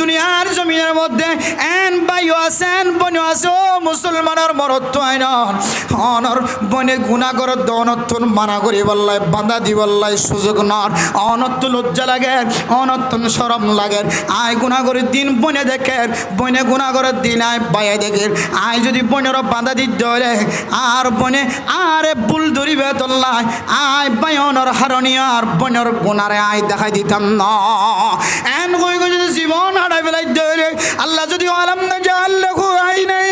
দুনিয়ার জমিনের মধ্যে এন ভাইও আছেন বনে আছে ও মুসলমানের মরত্ব আইন অনর বনে গুণা করে অনর্থন মানা করি বললাই বাধা দি বললাই সুযোগ নর অনর্থ লজ্জা লাগে অনর্থন শরম লাগে আয় গুণা করে দিন বনে দেখে বনে গুণা করে দিন আয় বাইরে দেখে আয় যদি বনের বাধা দিতে হলে আর বনে আরে বুল ধরিবে তোল্লাই আয় বায়নর হারণীয় আর বনের গুণারে আয় দেখাই দিতাম না এন কই যদি জীবন হারাই ফেলাই ধরে আল্লাহ যদি আলম না যা আল্লাহ আই নাই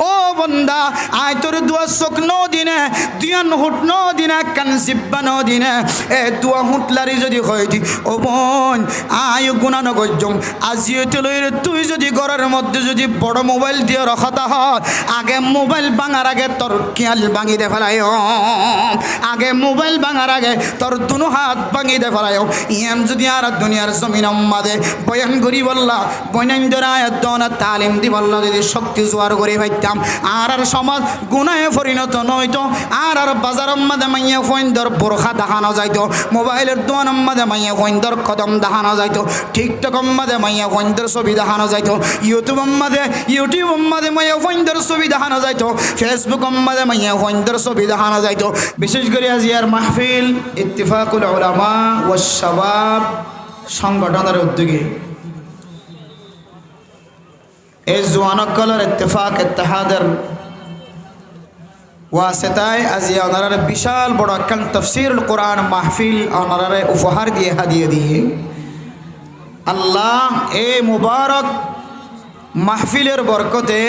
ও বন্দা আয় তোর দুয়া চোখ ন দিনে দুয়ান হুট ন দিনে কান জিব্বা ন দিনে এ দুয়া হুটলারি যদি হয় দি ও বোন আয় গুণা নগজম আজিও তুই তুই যদি ঘরের মধ্যে যদি বড় মোবাইল দিয়ে রখাতা হয় আগে মোবাইল ভাঙার আগে তোর খেয়াল ভাঙি দে ফেলাই আগে মোবাইল ভাঙার আগে তোর দুনো হাত ভাঙি দে ফেলাই ইয়ান যদি আর দুনিয়ার জমিন মাদে বয়ান করি বললা বয়ান ধরে আয়াত দনা তালিম দি বললা যদি শক্তি জোয়ার করে ভাইতাম আর আর সমাজ গুনাহে পরিণত নইতো আর আর বাজার মাদে মাইয়া ফইন্দর বোরখা দেখানো যাইতো মোবাইলের দোয়ান মাদে মাইয়া ফইন্দর কদম দেখানো যাইতো টিকটক মাদে মাইয়া ফইন্দর ছবি দেখানো যাইতো ইউটিউব মাদে মাইয়া ফইন্দর ছবি দেখানো যাইতো ফেসবুক মাদে মাইয়া ফইন্দর ছবি দেখানো যাইতো বিশেষ করে আজিয়ার মাহফিল ইত্তিফাকুল উলামা ওয়াস শাবাব সংগঠনের উদ্যোগে এই জওয়ানকলের ইত্তেফাক ইত্তেহাদের ওয়াসিতায় আজিয়া ওনারা বিশাল বড় একখান তাফসীরুল কোরআন মাহফিল ওনারা উপহার দিয়ে হাদিয়া দিয়ে আল্লাহ এই মুবারক মাহফিলের বরকতে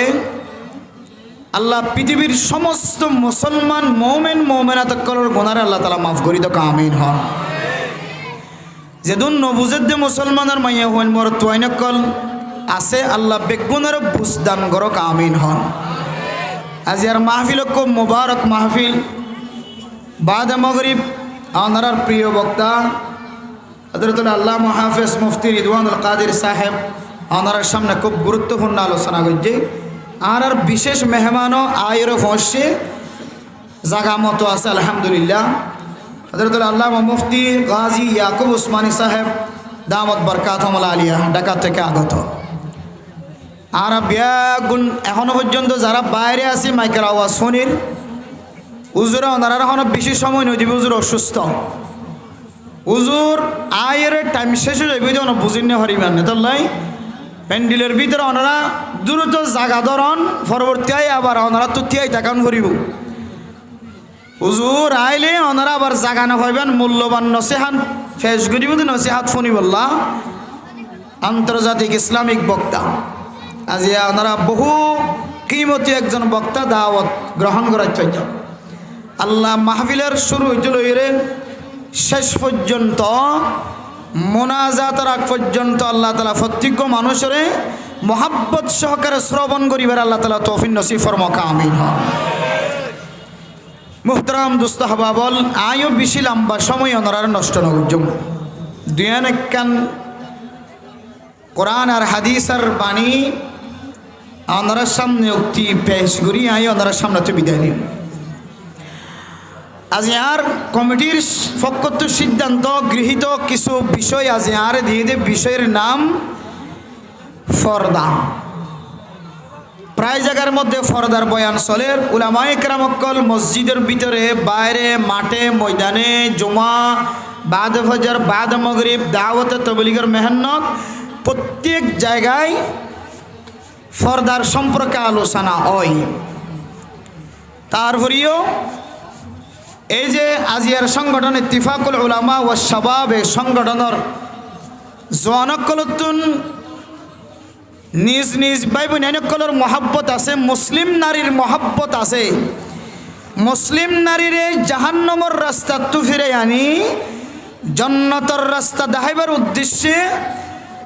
আল্লাহ পৃথিবীর সমস্ত মুসলমান মুমিন মুমিনাতকলের গুনাহ আল্লাহ তাআলা মাফ করি তো আমিন হন যেদিন নবুজেদ মুসলমানের মাইয়া হইন মোর তোয়াইনকল আছে আল্লাহ বেগুনের বুঝদান করক আমিন হন আজিয়ার মাহফিল খুব মুবারক মাহফিল বাদ মাগরিব ওনার প্রিয় বক্তা হযরতুল আল্লামা হাফেজ মুফতি রিদওয়ানুল কাদের সাহেব ওনার সামনে খুব গুরুত্বপূর্ণ আলোচনা করছে আর বিশেষ মেহমানও আয়ের ফসে জায়গা মতো আছে আলহামদুলিল্লাহ হযরতুল আল্লামা মুফতি গাজী ইয়াকুব উসমানী সাহেব দামত বরকাতুহুল আলিয়া ঢাকা থেকে আগত আর বিয়াগুন এখনো পর্যন্ত যারা বাইরে আছে মাইকের আওয়াজ শুনির হুজুরা ওনারা এখনো বেশি সময় নয় দিবে হুজুর অসুস্থ হুজুর আয়ের টাইম শেষ হয়ে যাবে ওনা বুঝিন না হরিবেন না তাই প্যান্ডেলের ভিতরে ওনারা দ্রুত জাগা ধরন পরবর্তী আয় আবার ওনারা তুতিয়াই টাকান ভরিব হুজুর আইলে ওনারা আবার জাগা না হইবেন মূল্যবান নসিহাত ফেস করিব নসিহাত শুনি বললা আন্তর্জাতিক ইসলামিক বক্তা আজিয়া ওনারা বহু কিমতি একজন বক্তা দাওয়াত গ্রহণ করার চাইত আল্লাহ মাহফিলের শুরু হইছিল এরে শেষ পর্যন্ত মোনাজাতের আগ পর্যন্ত আল্লাহ তাআলা প্রত্যেক মানুষের মহাব্বত সহকারে শ্রবণ করিবার আল্লাহ তাআলা তৌফিক নসিব ফরমাক আমিন হন মুহতারাম দোস্ত হাবাবল আয়ও বেশি লম্বা সময় ওনার নষ্ট নজম দুয়ান একখান কোরআন আর হাদিসের বাণী ওনার সামনে উক্তি পেশ করি আই ওনার সামনে তো বিদায় নিন আজ আর কমিটির পক্ষ সিদ্ধান্ত গৃহীত কিছু বিষয় আজ আর দিয়ে দে বিষয়ের নাম ফরদা প্রায় জায়গার মধ্যে ফরদার বয়ান চলে উলামায়ে কেরামকল মসজিদের ভিতরে বাইরে মাঠে ময়দানে জুমা বাদ ফজর বাদ মাগরিব দাওয়াত তাবলীগের মেহনত প্রত্যেক জায়গায় ফরদার সম্পর্কে আলোচনা হয় তারপরেও এই যে আজিয়ার সংগঠন ইত্তিফাকুল উলামা ওয়াস শাবাব এই সংগঠনের জওয়ানকলতুন নিজ নিজ ভাই বোনকলের মহাব্বত আছে মুসলিম নারীর মহাব্বত আছে মুসলিম নারীর জাহান্নামের রাস্তা তু ফিরে আনি জান্নাতের রাস্তা দেখাইবার উদ্দেশ্যে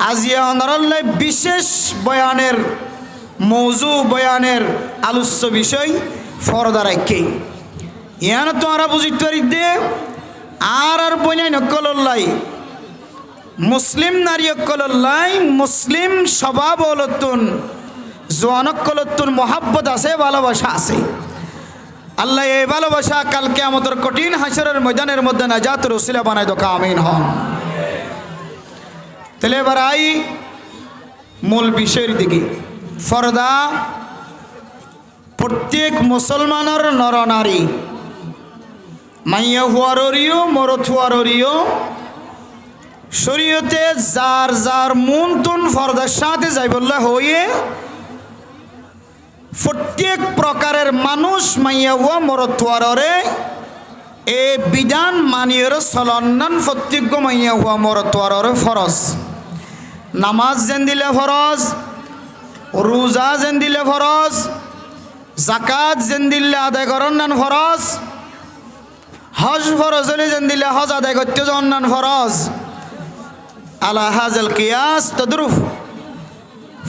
আজিয়া অনরাল্লাহ বিশেষ বয়ানের মৌজু বয়ানের আলোচ্য বিষয় ফরদা রাখে ইয়ান তোমরা বুঝিতে পারি দে আর বইনাই নকলল্লাই মুসলিম নারী অকলল্লাই মুসলিম স্বভাব অলতুন জওয়ানকলতুন মহাব্বত আছে ভালোবাসা আছে আল্লাহ এই ভালোবাসা কালকে আমাদের কঠিন হাসরের ময়দানের মধ্যে নাজাতের উসিলা বানাই দোকা আমিন হন তাহলে এবার আই মূল বিষয়ের দিকে। ফরদা প্রত্যেক মুসলমানের নরনারী, মাইয়া হুয়ারিও মরত হুয়ারিও, শরীয়তে যার যার মন তুন ফরদার সাথে যাই বললে হয়ে প্রত্যেক প্রকারের মানুষ মাইয়া হুয়া মরত হুয়ারে এ বিধান মানিয়ের চলন্নান প্রত্যেক মাইয়া হুয়া মরত হুয়ারে ফরজ। নামাজ যেন দিলে ফরজ, রোজা যেন দিলে ফরজ, জাকাত যেন দিলে আদায় করন্নান ফরজ, হজ ফরজ হলে যেন দিলে হজ আদায় করতে অন্যান ফরজ। আলা হাজাল কিয়াস তদ্রুফ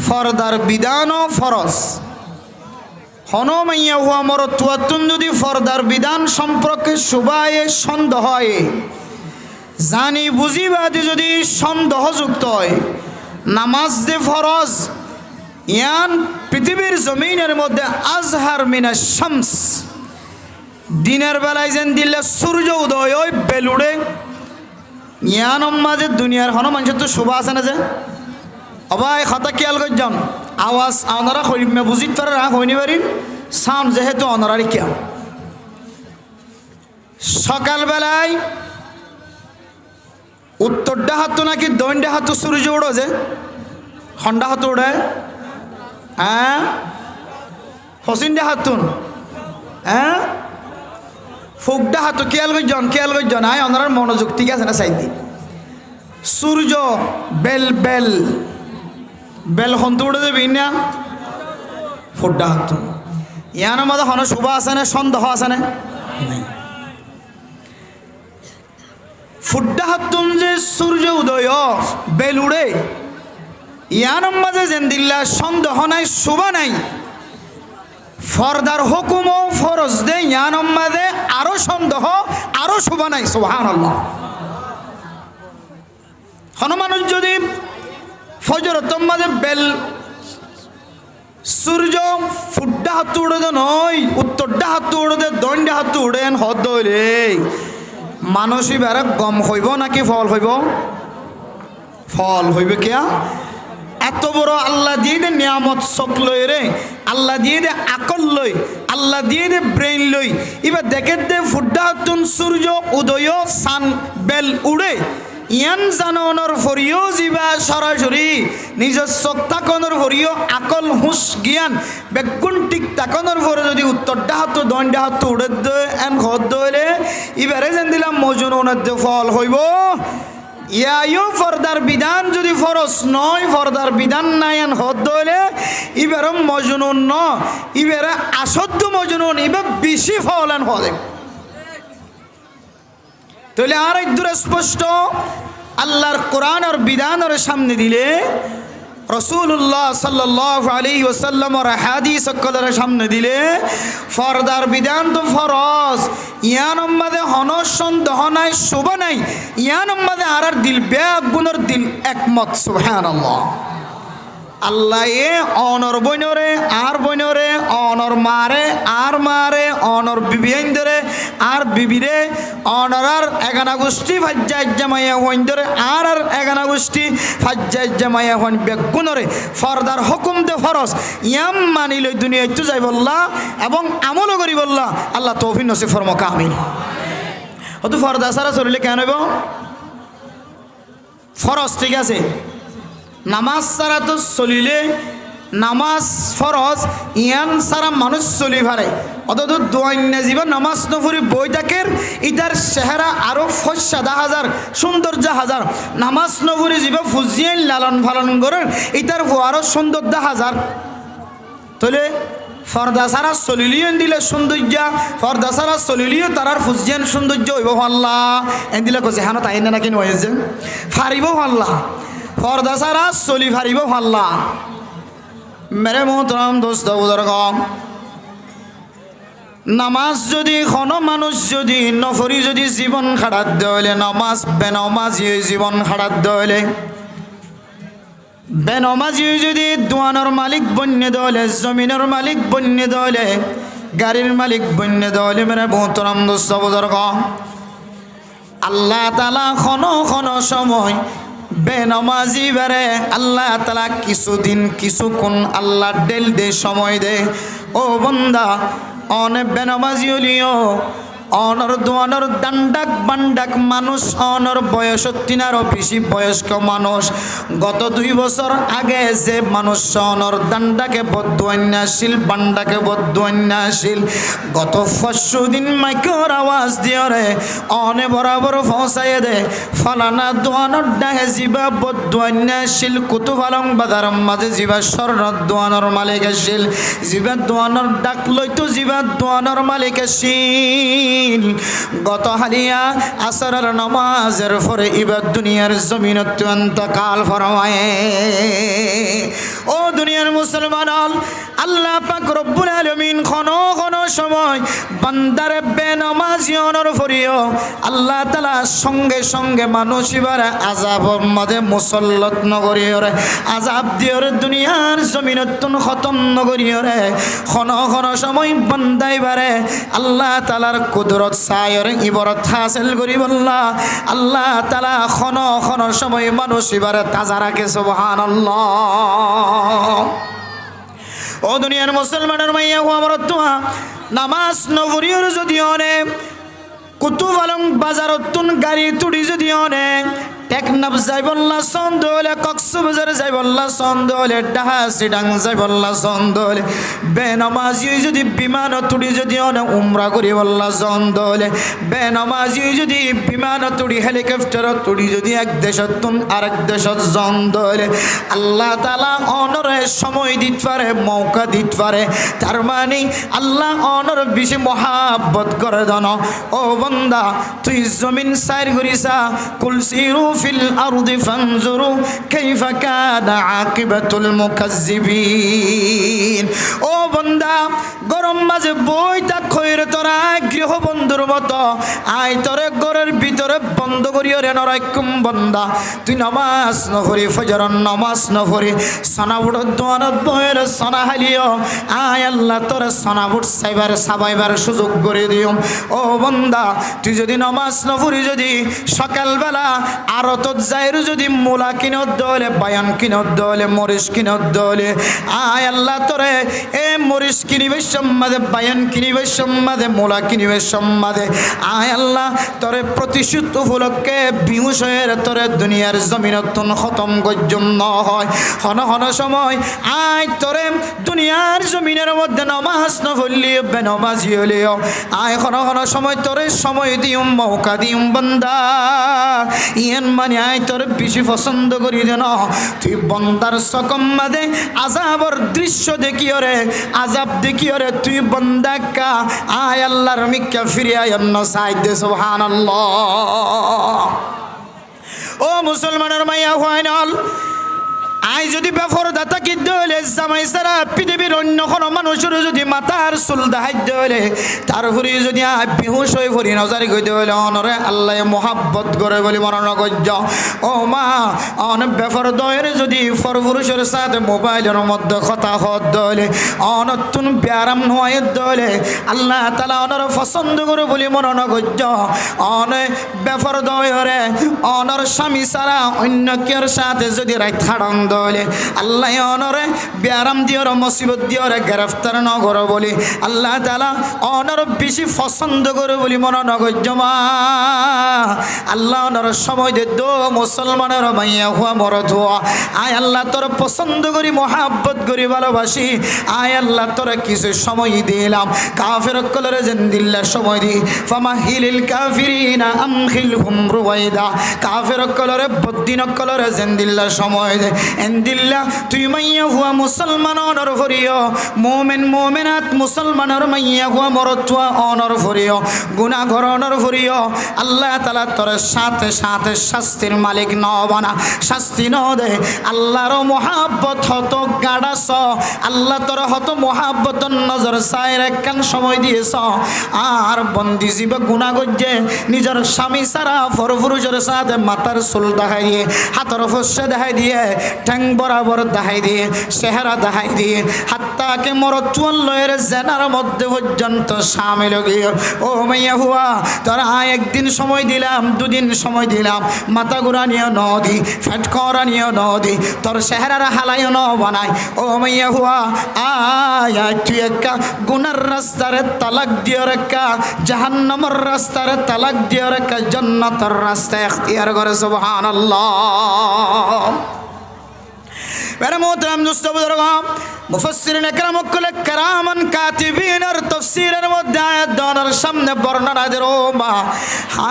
ফরদার বিধানও ফরজ। হনমাইয়া হুয়া মরতুয়াতুন যদি ফরদার বিধান সম্পর্কে সুবায়ে সন্দেহ হয়, জানি বুঝিবাদী যদি সন্দেহযুক্ত হয়, নামাজ দে ফরজ ইয়ান পৃথিবীর জমিনের মধ্যে আজহার মিনা শামস, দিনের বেলায় যেন দিলে সূর্য উদয় হয় বেলুড়ে ইয়ান মাঝে দুনিয়ার হন মানুষের তো শোভা আছে না যে অবাই খাতা খেয়াল করছেন আওয়াজ ওনারা হইমে বুঝিতে পারে রাখ হইনি পারি সাউন্ড যেহেতু ওনারারই কেউ সকালবেলায় উত্তরটা হাতু নাকি দৈন্ডা হাতু সূর্য উড়ো যে খন্ডা হাতু উড়ে, হ্যাঁ হসিনডা হাতুন, হ্যাঁ ফুকডা হাতু খেয়াল করছেন আয় ওনার মনোযোগ ঠিক আছে না সাইদি সূর্য বেল বেল বেল হন্তু উড়ে দেবি না ফুকডা হাতু ইয়ানোর মধ্যে হন শুভ আছে না সন্দেহ আছে না ফুড্ডা হাতুন যে সূর্য উদয় বেল উড়ে ইয়ানোর মাঝে যেন দিল্লা সন্দেহ নাই শুভ নাই ফরদার হুকুম ও ফরজ দে ইয়ানোর মাঝে আরো সন্দেহ আরো শুভ নাই সুবহানাল্লাহ। হনুমান যদি ফজরতম মাঝে বেল সূর্য ফুড্ডা হাতু উড়ে দে নয় উত্তরডা হাতু উড়ে দে দণ্ডা হাতু উড়েন হদ রে মানুষই বেড়ে গম হইব নাকি ফল হইব? ফল হইবে কিয়া এত বড় আল্লাহ দিয়ে দে নিয়ামত চোখ লই রে, আল্লাহ দিয়ে দে আকল লই, আল্লাহ দিয়ে দে ব্রেইন লই, এবার দেখে দে ফুড্ডা হাতুন সূর্য উদয় সান বেল উড়ে ইয়ান জানর ফরিও যা সরাসরি নিজের চোখ তাকনের ফরিও আকল হুঁশ জ্ঞান বেগুন টিক তাকনের ফরে যদি উত্তরটা হাত দণ্ডা হাত উড়ে দে এন ঘর দইলে এবারে যেন দিলাম মজুন ওনার দে ফল হইব। ইয়াইও ফরদার বিধান যদি ফরজ নয় ফরদার বিধান নাই এন হদ দইলে এবারে মজুনুন ন এবারে আসদ্য মজুনুন এবার বেশি ফল এন হদে তাহলে আর এক দূরে স্পষ্ট আল্লাহর কোরআন আর বিধানের সামনে দিলে রাসূলুল্লাহ সাল্লাল্লাহু আলাইহি ওয়াসাল্লামের হাদিস সকলের সামনে দিলে ফরদার বিধান তো ফরজ ইয়ানোর মাঝে হনস সন্দেহ নাই শুভ নাই ইয়ানোর মাঝে আর দিল বেগুনের দিল একমত সুবহানাল্লাহ। আল্লাহ এ অনর বইনরে আর বইনরে অনর মারে আর মারে অনর বিবিরে আর বিবিরে অনরার এগানা গোষ্ঠী ফাজ্জায় জামাইয়া হইন ধরে আর এগানা গোষ্ঠী ফাজ্জায় জামাইয়া হইন বেগুনরে ফরদার হুকুম দে ফরজ ইয়াম মানিল দুনিয়া একটু যাই বললা এবং আমলও করি বললা আল্লাহ তৌফিক নসিব ফরমাক আমিন। অত ফরদা সারা চলিলে কেন হইব ফরজ ঠিক আছে নামাজ সারা তো চলিলে নামাজ ফরজ ইয়ান সারা মানুষ চলি ভারে অত দোয়াইন্যা জীবন নামাজ নফরি বই থাকের ইটার চেহারা আরো ফসা হাজার সৌন্দর্য হাজার নামাজ নফরি জীব ফুজিয়ে লালন পালন করেন ইটার আরো সৌন্দর্য হাজার তাহলে ফর্দা সারা চলিলিও দিলে সৌন্দর্য ফর্দা সারা চলিলিও তারার ফুজিয়ান সৌন্দর্য হইব ভাল্লা এন দিলে কছে হানো তাই না নাকি নয়েছে ফারিব ভাল্লা ফর্দা সারা চলি ফারিব ভাল্লা। মেরে মোহতরম দোস্ত বুজুর্গ নামাজ যদি কোনো মানুষ যদি নফরি যদি জীবন খাড়াত দইলে নামাজ বেনমাজি জীবন খাড়াত দইলে বেনমাজি যদি দোয়ানোর মালিক বন্যে দইলে জমিনের মালিক বন্যে দইলে গাড়ির মালিক বন্যে দইলে মেরে মোহতরম দোস্ত বুজুর্গ আল্লাহ তাআলা কোনো সময় বেনামাজি বারে আল্লাহ তাআলা কিছুদিন কিছুক্ষণ আল্লাহ ডেল দে সময় দে ও বান্দা অনে বেনামাজি হলিও অনর দোয়ানর দান্ডাক বান্ডাক মানুষ অনর বয়স 3 বেশি বয়স্ক মানুষ গত 2 বছর আগে যে মানুষ অনর দান্ডাকে বদুয়ান্নাশীল বান্ডাকে বদুয়ান্নাশীল গত 500 দিন মাইকর আওয়াজ দিয়ে রে অনে বরাবর পৌঁছায় দে ফালানা দোয়ানর ডাহে জিবা বদুয়ান্নাশীল কুতুবালং বাজার মাঝে জিবা স্বর্ণ দোয়ানর মালিক আসিল জিবা দোয়ানর ডাক লইতো জিবা দোয়ানর মালিক আসিল গত হালিয়া আসরের নামাজের পরে ইবাদ দুনিয়ার জমিনত অন্তকাল ফরমায়ে ও দুনিয়ার মুসলমান আল্লাহ পাক রব্বুল আলামিন কোনো সময় বান্দারে বেনামাজি অনর ফরিও আল্লাহ তাআলা সঙ্গে সঙ্গে মানুষ ইবারে আযাবের মধ্যে মুসল্লত নগরিও রে আযাব দিওর দুনিয়ার জমিনত খতম নগরিও রে কোনো সময় বান্দা ইবারে আল্লাহ তাআলার কুদরত সায়র ইবারত হাসিল করি বল্লা আল্লাহ তাআলা কোনো সময় মানুষ ইবারে তাজা রাখে সুবহানাল্লাহ ও দুনিয়ার মুসলমানের মাইয়া ও আমার দোয়া নামাজ নবরিয়র যদি অনেক কুতুব আলম বাজারতুন গাড়ি তুড়ি যদি অনেক টেকনাফ যাইবল্লা সন্দলে কক্সবাজার যাইবল্লা সন্দলে ডাহাসিডাং যাইবল্লা সন্দলে বেনামাজি যদি বিমান তুড়ি যদি অনেক উমরা করি বল্লা সন্দলে বেনামাজি যদি বিমান তুড়ি হেলিকপ্টার তুড়ি যদি এক দেশতুন আরেক দেশত সন্দলে আল্লাহ তাআলা অনরে সময় দিতে পারে মৌকা দিতে পারে তার মানে আল্লাহ অনর বেশি মহাব্বত করে দান ও বান্দা তুই জমিন সাইর করিসা কুলসিরু ফিল আরদি ফানজুরু কাইফা কানা আকিবাতুল মুকাজ্জিবিন ও বান্দা গরম মাঝে বইটা খইরে তোরা গৃহ বন্ধুর মতো আই তোরে ঘরের ভিতরে বন্ধ করিও রে নরাইকুম বান্দা তুই নামাজ নফরি ফজর নামাজ নফরি সানাবুড় দোয়ানত বইয়ের সানা হালিও আয় আল্লাহ তোরে সানাবুড় সাবাইবার সুযোগ করে দিও ও বান্দা তুই যদি নামাজ নফরি যদি সকালবেলা আরত যাইরু যদি মূলা কিনত দলে বায়ান কিনত দলে মরিচ কিনত দলে আয় আল্লাহ তোরে এ মরিচ কিনিবে সম্মাদে বায়ান কিনিবে সম্মাদে মূলা কিনিবে সম্মাদে আয় আল্লাহ তোরে প্রতিশোধ উপলক্ষে বিহুষয়ের তোরে দুনিয়ার জমিনতন খতম গজ্জম ন হয় হন সময় আয় তোরে দুনিয়ার জমিনের মধ্যে নামাজ নফলি বেনামাজি হলিও আয় হন সময় তোরে সময় দিউম মৌকা দিউম বান্দা ইয়ান মানে আয় তোর বেশি পছন্দ করি যেন তুই বন্দার সকম মাদে আযাবর দৃশ্য দেখিও রে আযাব দেখিও রে তুই বন্দাকা আয় আল্লাহর মিক্কা ফিরিয়া অন্য সাইদ সুবহানাল্লাহ ও মুসলমানের মাইয়া হয়নাল আই যদি বেফরদা থাকি দলে জামাই সারা পৃথিবীর অন্য কোনো মানুষের যদি মাথার চুল দেখাই দলে তারপরে যদি বিহুশ হয়ে ভরি নজারি গই দলে অনরে আল্লাহ মহাব্বত করে বলি মরণ গজ্য ও মা অন বেফরদয়ের যদি পরপুরুষের সাথে মোবাইলের মধ্যে কথা হত দলে অনতুন ব্যারাম নয় দলে আল্লাহ তাআলা অনর পছন্দ করে বলি মরণ গজ্য অন বেফরদয়ের অনর স্বামী সারা অন্য কের সাথে যদি রাত খাড়ন দলে আল্লাহ অনরে ব্যারাম দিওর মুসিবত দিওর গ্রেফতার ন করো বলি আল্লাহ তাআলা অনর বেশি পছন্দ করে বলি মনে নগর জমা আল্লাহ অনর সময় দে দো মুসলমানের মাইয়া হুয়া মরদ হুয়া আয় আল্লাহ তোর পছন্দ করি মহাব্বত করি ভালোবাসি আয় আল্লাহ তোর কিছু সময় দিলাম কাফের কলরে জিন্দিল্লা সময় দি ফামাহিলিল কাফিরিনা আমখিলহুম রুওয়াইদা কাফের কলরে বদ্দিন কলরে জিন্দিল্লা সময় দে এন্দিল্লা তুই মাইয়া হুয়া মুসলমান অনর ফরিও মুমিন মুমিনাত মুসলমানের মাইয়া হুয়া মরতুয়া অনর ফরিও গুনাহগার অনর ফরিও আল্লাহ তাআলা তোর সাথে সাথে শাস্তির মালিক ন বানা শাস্তি ন দে আল্লাহর মহাব্বত হতো গাড়াস আল্লাহ তোর হতো মহাব্বত নজর সাইর একখান সময় দিয়েছ আর বন্দি জীব গুনাহ গজ্জে নিজের স্বামী সারা পরপুরুষের সাথে মাথার চুল দেখাই দিয়ে হাতের ফসে দেখাই দিয়ে ঠ্যাং বরাবর দাহাই দিয়ে চেহারা দাহাই দিয়ে হাত্তাকে মরচুয়াল্লয়ের জেনার মধ্যে পর্যন্ত সামিল গিয়ে ও মাইয়া হুয়া তোরা একদিন সময় দিলাম দুদিন সময় দিলাম মাথা ঘুরা নিয়ে নদী ফ্যাট করা নিয়ে নদী তোর চেহারার হালাইও ন বানায় ও মাইয়া হুয়া আয় তুই একটা গুনার রাস্তারে তালাক দিয়ে রেখা জাহান্নামের রাস্তারে তালাক দিয়ে রেখা জান্নাতের রাস্তা ইখতিয়ার করে সুবহানাল্লাহ। मेरे मोहतरम दोस्तों बुजुर्गों মুফাসসিরিন একরাম কলে কারামান কাতিবিনের তাফসীরের মধ্যে আয়াত দনের সামনে বর্ণনা দেন ও মা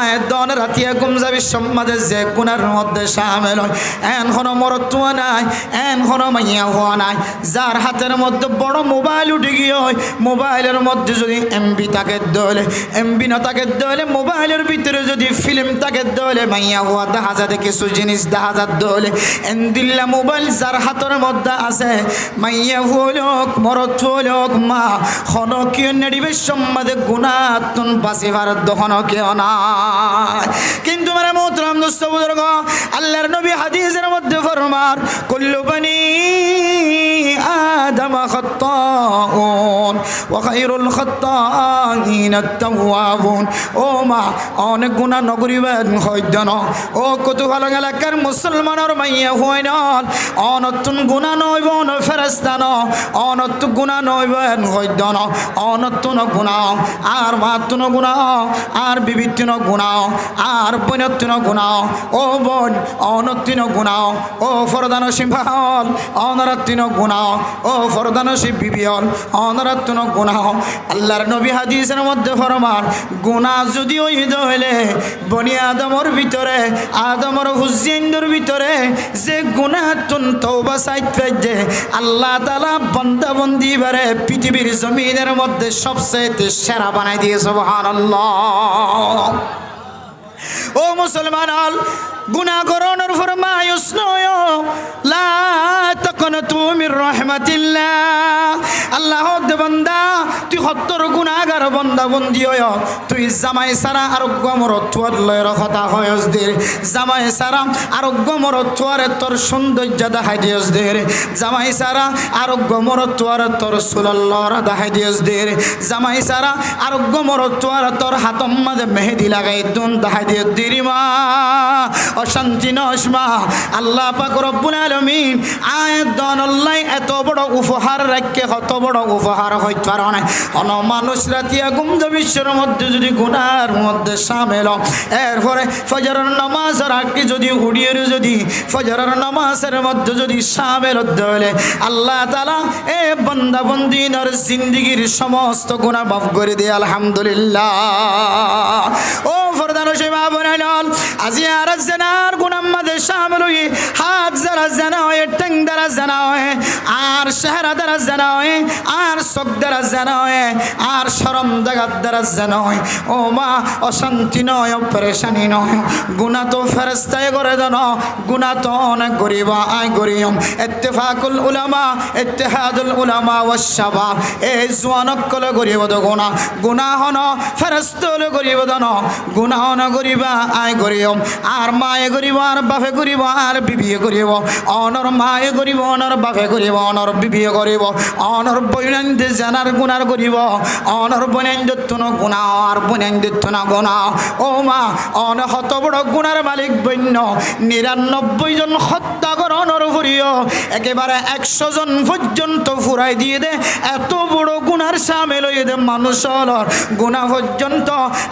আয়াত দনের রাতিয়া গুমজাবি সম্মাদে যে গুনার মধ্যে শামিল হয় এন কোনো মরত্ব নাই এন কোনো মাইয়া হওয়া নাই যার হাতের মধ্যে বড় মোবাইল উঠে গিয়ে হয় মোবাইলের মধ্যে যদি এমবি থাকে দলে এমবি না থাকে দলে মোবাইলের ভিতরে যদি ফিল্ম থাকে দলে মাইয়া হওয়া দেখা যায় কিছু জিনিস দেখা যায় দলে এন্দিল্লা মোবাইল যার হাতের মধ্যে আছে মাইয়া লোক মরত লোক মা হনকীয় নেডিবে সম্মাদে গুনাতুন বাসিবার দহন কেউ নাই কিন্তু মেরে মোহতরম দোস্ত বুজুর্গ আল্লাহর নবী হাদিসের মধ্যে ফরমান কুল্লু বনি আদম খাত্তাউন ওয়া খায়রুল খাত্তাইন আত-তাওয়াবুন ও মা অনেক গুনাহ নগরিবেন হইদন ও কত ভালো এলাকার মুসলমানের মাইয়া হই না অনতুন গুনাহ নইব না ফেরেশতা ন অনত্য গুণা নইবেন হইদন অনত্তন গুণা আর মাতুন গুণা আর বিবিত্তিন গুণা আর বৈনত্তিন গুণা ও বোন অনত্তিন গুণা ও ফরদানসী ভাল অনরত্তিন গুণা ও ফরদানসী বিবিয়ল অনরত্তিন গুণা আল্লাহর নবী হাদিসের মধ্যে ফরমান গুণা যদি হইদ হইলে বনি আদমর ভিতরে আদমর হুসেইনদের ভিতরে যে গুণাতুন তওবা সাইত যে আল্লাহ তাআলা বান্দা বন্দি বারে পৃথিবীর জমিনের মধ্যে সবচেয়ে সেরা বানাই দিয়ে সুবহানাল্লাহ। ও মুসলমান গুনাহ করণের ফরমায়ুস নয় লা তাকনাতু মির রাহমাতিল্লাহ আল্লাহ দে বান্দা তুই হত্তর গুনাহগার বান্দা বন্দি হয় তুই জামাই সারা আরোগ্য মরত্বর লয়ের কথা হয়স দে জামাই সারা আরোগ্য মরত্বরে তোর সৌন্দর্য দেখাই দিয়স দে জামাই সারা আরোগ্য মরত্বরে তোর সুলাল্লাহর দেখাই দিয়স দে জামাই সারা আরোগ্য মরত্বরে তোর হাতম মাঝে মেহেদি লাগাই দুন দেখাই দিয়স দিরিমা অশান্তি নসমা আল্লাহ পাক রব্বুল আলামিন আয়াত দনল্লাই এত বড় উপহার রাখকে কত বড় উপহার হইতে পারে না অন মানুষ রাতিয়া গুমজ বিশ্বের মধ্যে যদি গুনার মধ্যে শামিল এরপরে ফজরের নামাজের আগে যদি উড়িয়ে যদি ফজরের নামাজের মধ্যে যদি শামিল হলে আল্লাহ তাআলা এ বান্দা বন্দিনের জিন্দেগীর সমস্ত গুনাহ মাফ করে দেয় আলহামদুলিল্লাহ। ও ফরদানসী মা বোনেরা আজি আর জেনার গুনাহ মধ্যে শামিল হই হাত যারা জানা হয় টং দ্বারা জানা হয় আর চেহারা দ্বারা জানা হয় আর চোখ দ্বারা জানা হয় আর শরম জাগাত দ্বারা জানা হয় ও মা অশান্তি নয় পরেশানি নয় গুনাহ তো ফেরেশতায় করে দেন গুনাহ তো অনেক গরিব আয় গরিয়ম ইত্তেফাকুল উলামা ইত্তেহাদুল উলামা ওয়াস শাবাব এই জওয়ানক কলে গরিব দ গুনাহ হন ফেরেশতালে গরিব দন গুনাহ না গরিবা আয় গরিয়ম আর মায়ে গরিব আর বাপে গরিব আর বিবিয়ে গরিব অনর মায়ে গরিব অনর বাপে গরিব অনর বিবিয়ে গরিব অনর বৈনন্দে জানার গুনার গরিব অনর বৈনন্দত্তন গুনাহ আর বৈনন্দত্তন গুনাহ ও মা অন হত বড় গুনার মালিক বন্য 99 জন হত্যা কর অনর ভরিও একেবারে 100 জন পর্যন্ত ফুরাই দিয়ে দে এত বড় গুনার শামিল হয়ে দে মানুষ হলর গুনাহ পর্যন্ত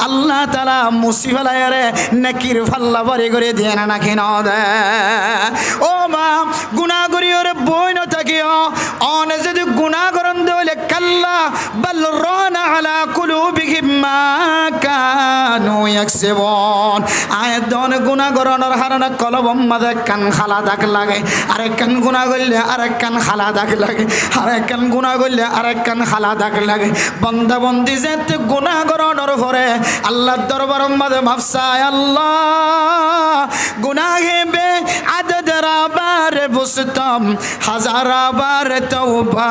আল্লাহ তাআলা মুসিফালায় রে নেকির ফাল্লা বাড়ি করে দিয়ে না নাকি না দে ও মা গুনাহ করিও রে বই না থাকিও অন যদি গুনাহ করন দলে কাল্লা বাল রানা আলা কুলুবিহিম মা কানু ইয়াকসিবুন আয়াত দন গুনাহ করনের হারানা কলবম মাদে কান খালা দাগ লাগে আরেক কান গুনাহ করলে আরেক কান খালা দাগ লাগে আরেক কান গুনাহ করলে আরেক কান খালা দাগ লাগে বান্দা বন্দি যেতে গুনাহ করনের পরে আল্লাহর দরবার মাদে মাফ চায় আল্লাহ গুনাহে বে আদদ রাবার বুসতম হাজার বার তওবা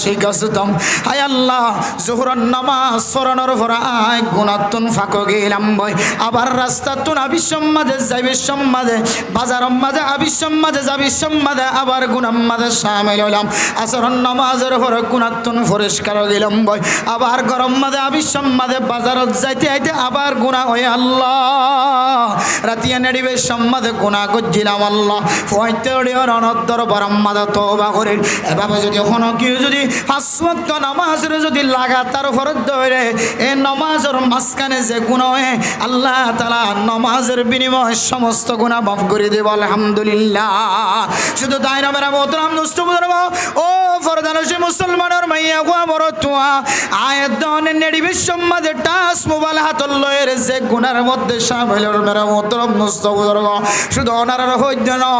শিকস্তম হায় আল্লাহ যোহরের নামাজ পড়ানোর পরে আয় গুনাতুন ফাঁকো গেলাম গেলাম বই আবার রাস্তা তুন আবিশ্বম মাঝে যাইবে সম্মাদে বাজারম মাঝে আবিশ্বম মাঝে যাবি সম্মাদে আবার গুনাম মাঝে সামিল হইলাম আসরন নামাজের পরে গুনাতুন পরিষ্কার গেলাম বই আবার গরম মাঝে আবিশ্বম মাঝে বাজারত যাইতে আইতে আবার গুনাহ হয়ে আল্লাহ রাতিয়া নেড়িবে সম্মাদে গুনাহ করছিলাম আল্লাহ ফয়তে ওড়িওর অনদ্দর বরম মাঝে তওবা করে এভাবে যদি কোনো কেউ যদি 5 ওয়াক্ত নামাজের যদি লাগাতার ফরজ ধরে এই নামাজের মাঝখানে যে গুনাহ হয় আল্লাহ তাআলা নামাজের বিনিময়ে সমস্ত গুনাহ মাফ করে দেব আলহামদুলিল্লাহ শুধু তাই না মেরা মোহতারাম দোস্ত বুজুর্গ ও ফরদানশী মুসলমানের মাইয়া গো মরতুয়া আয়াত দনে নেড়ি বিশ্বমাদে টাস মোবাইল হাতল লয়ের যে গুনার মধ্যে শামিল মেরা মোহতারাম দোস্ত বুজুর্গ শুধু ওনার হইদ না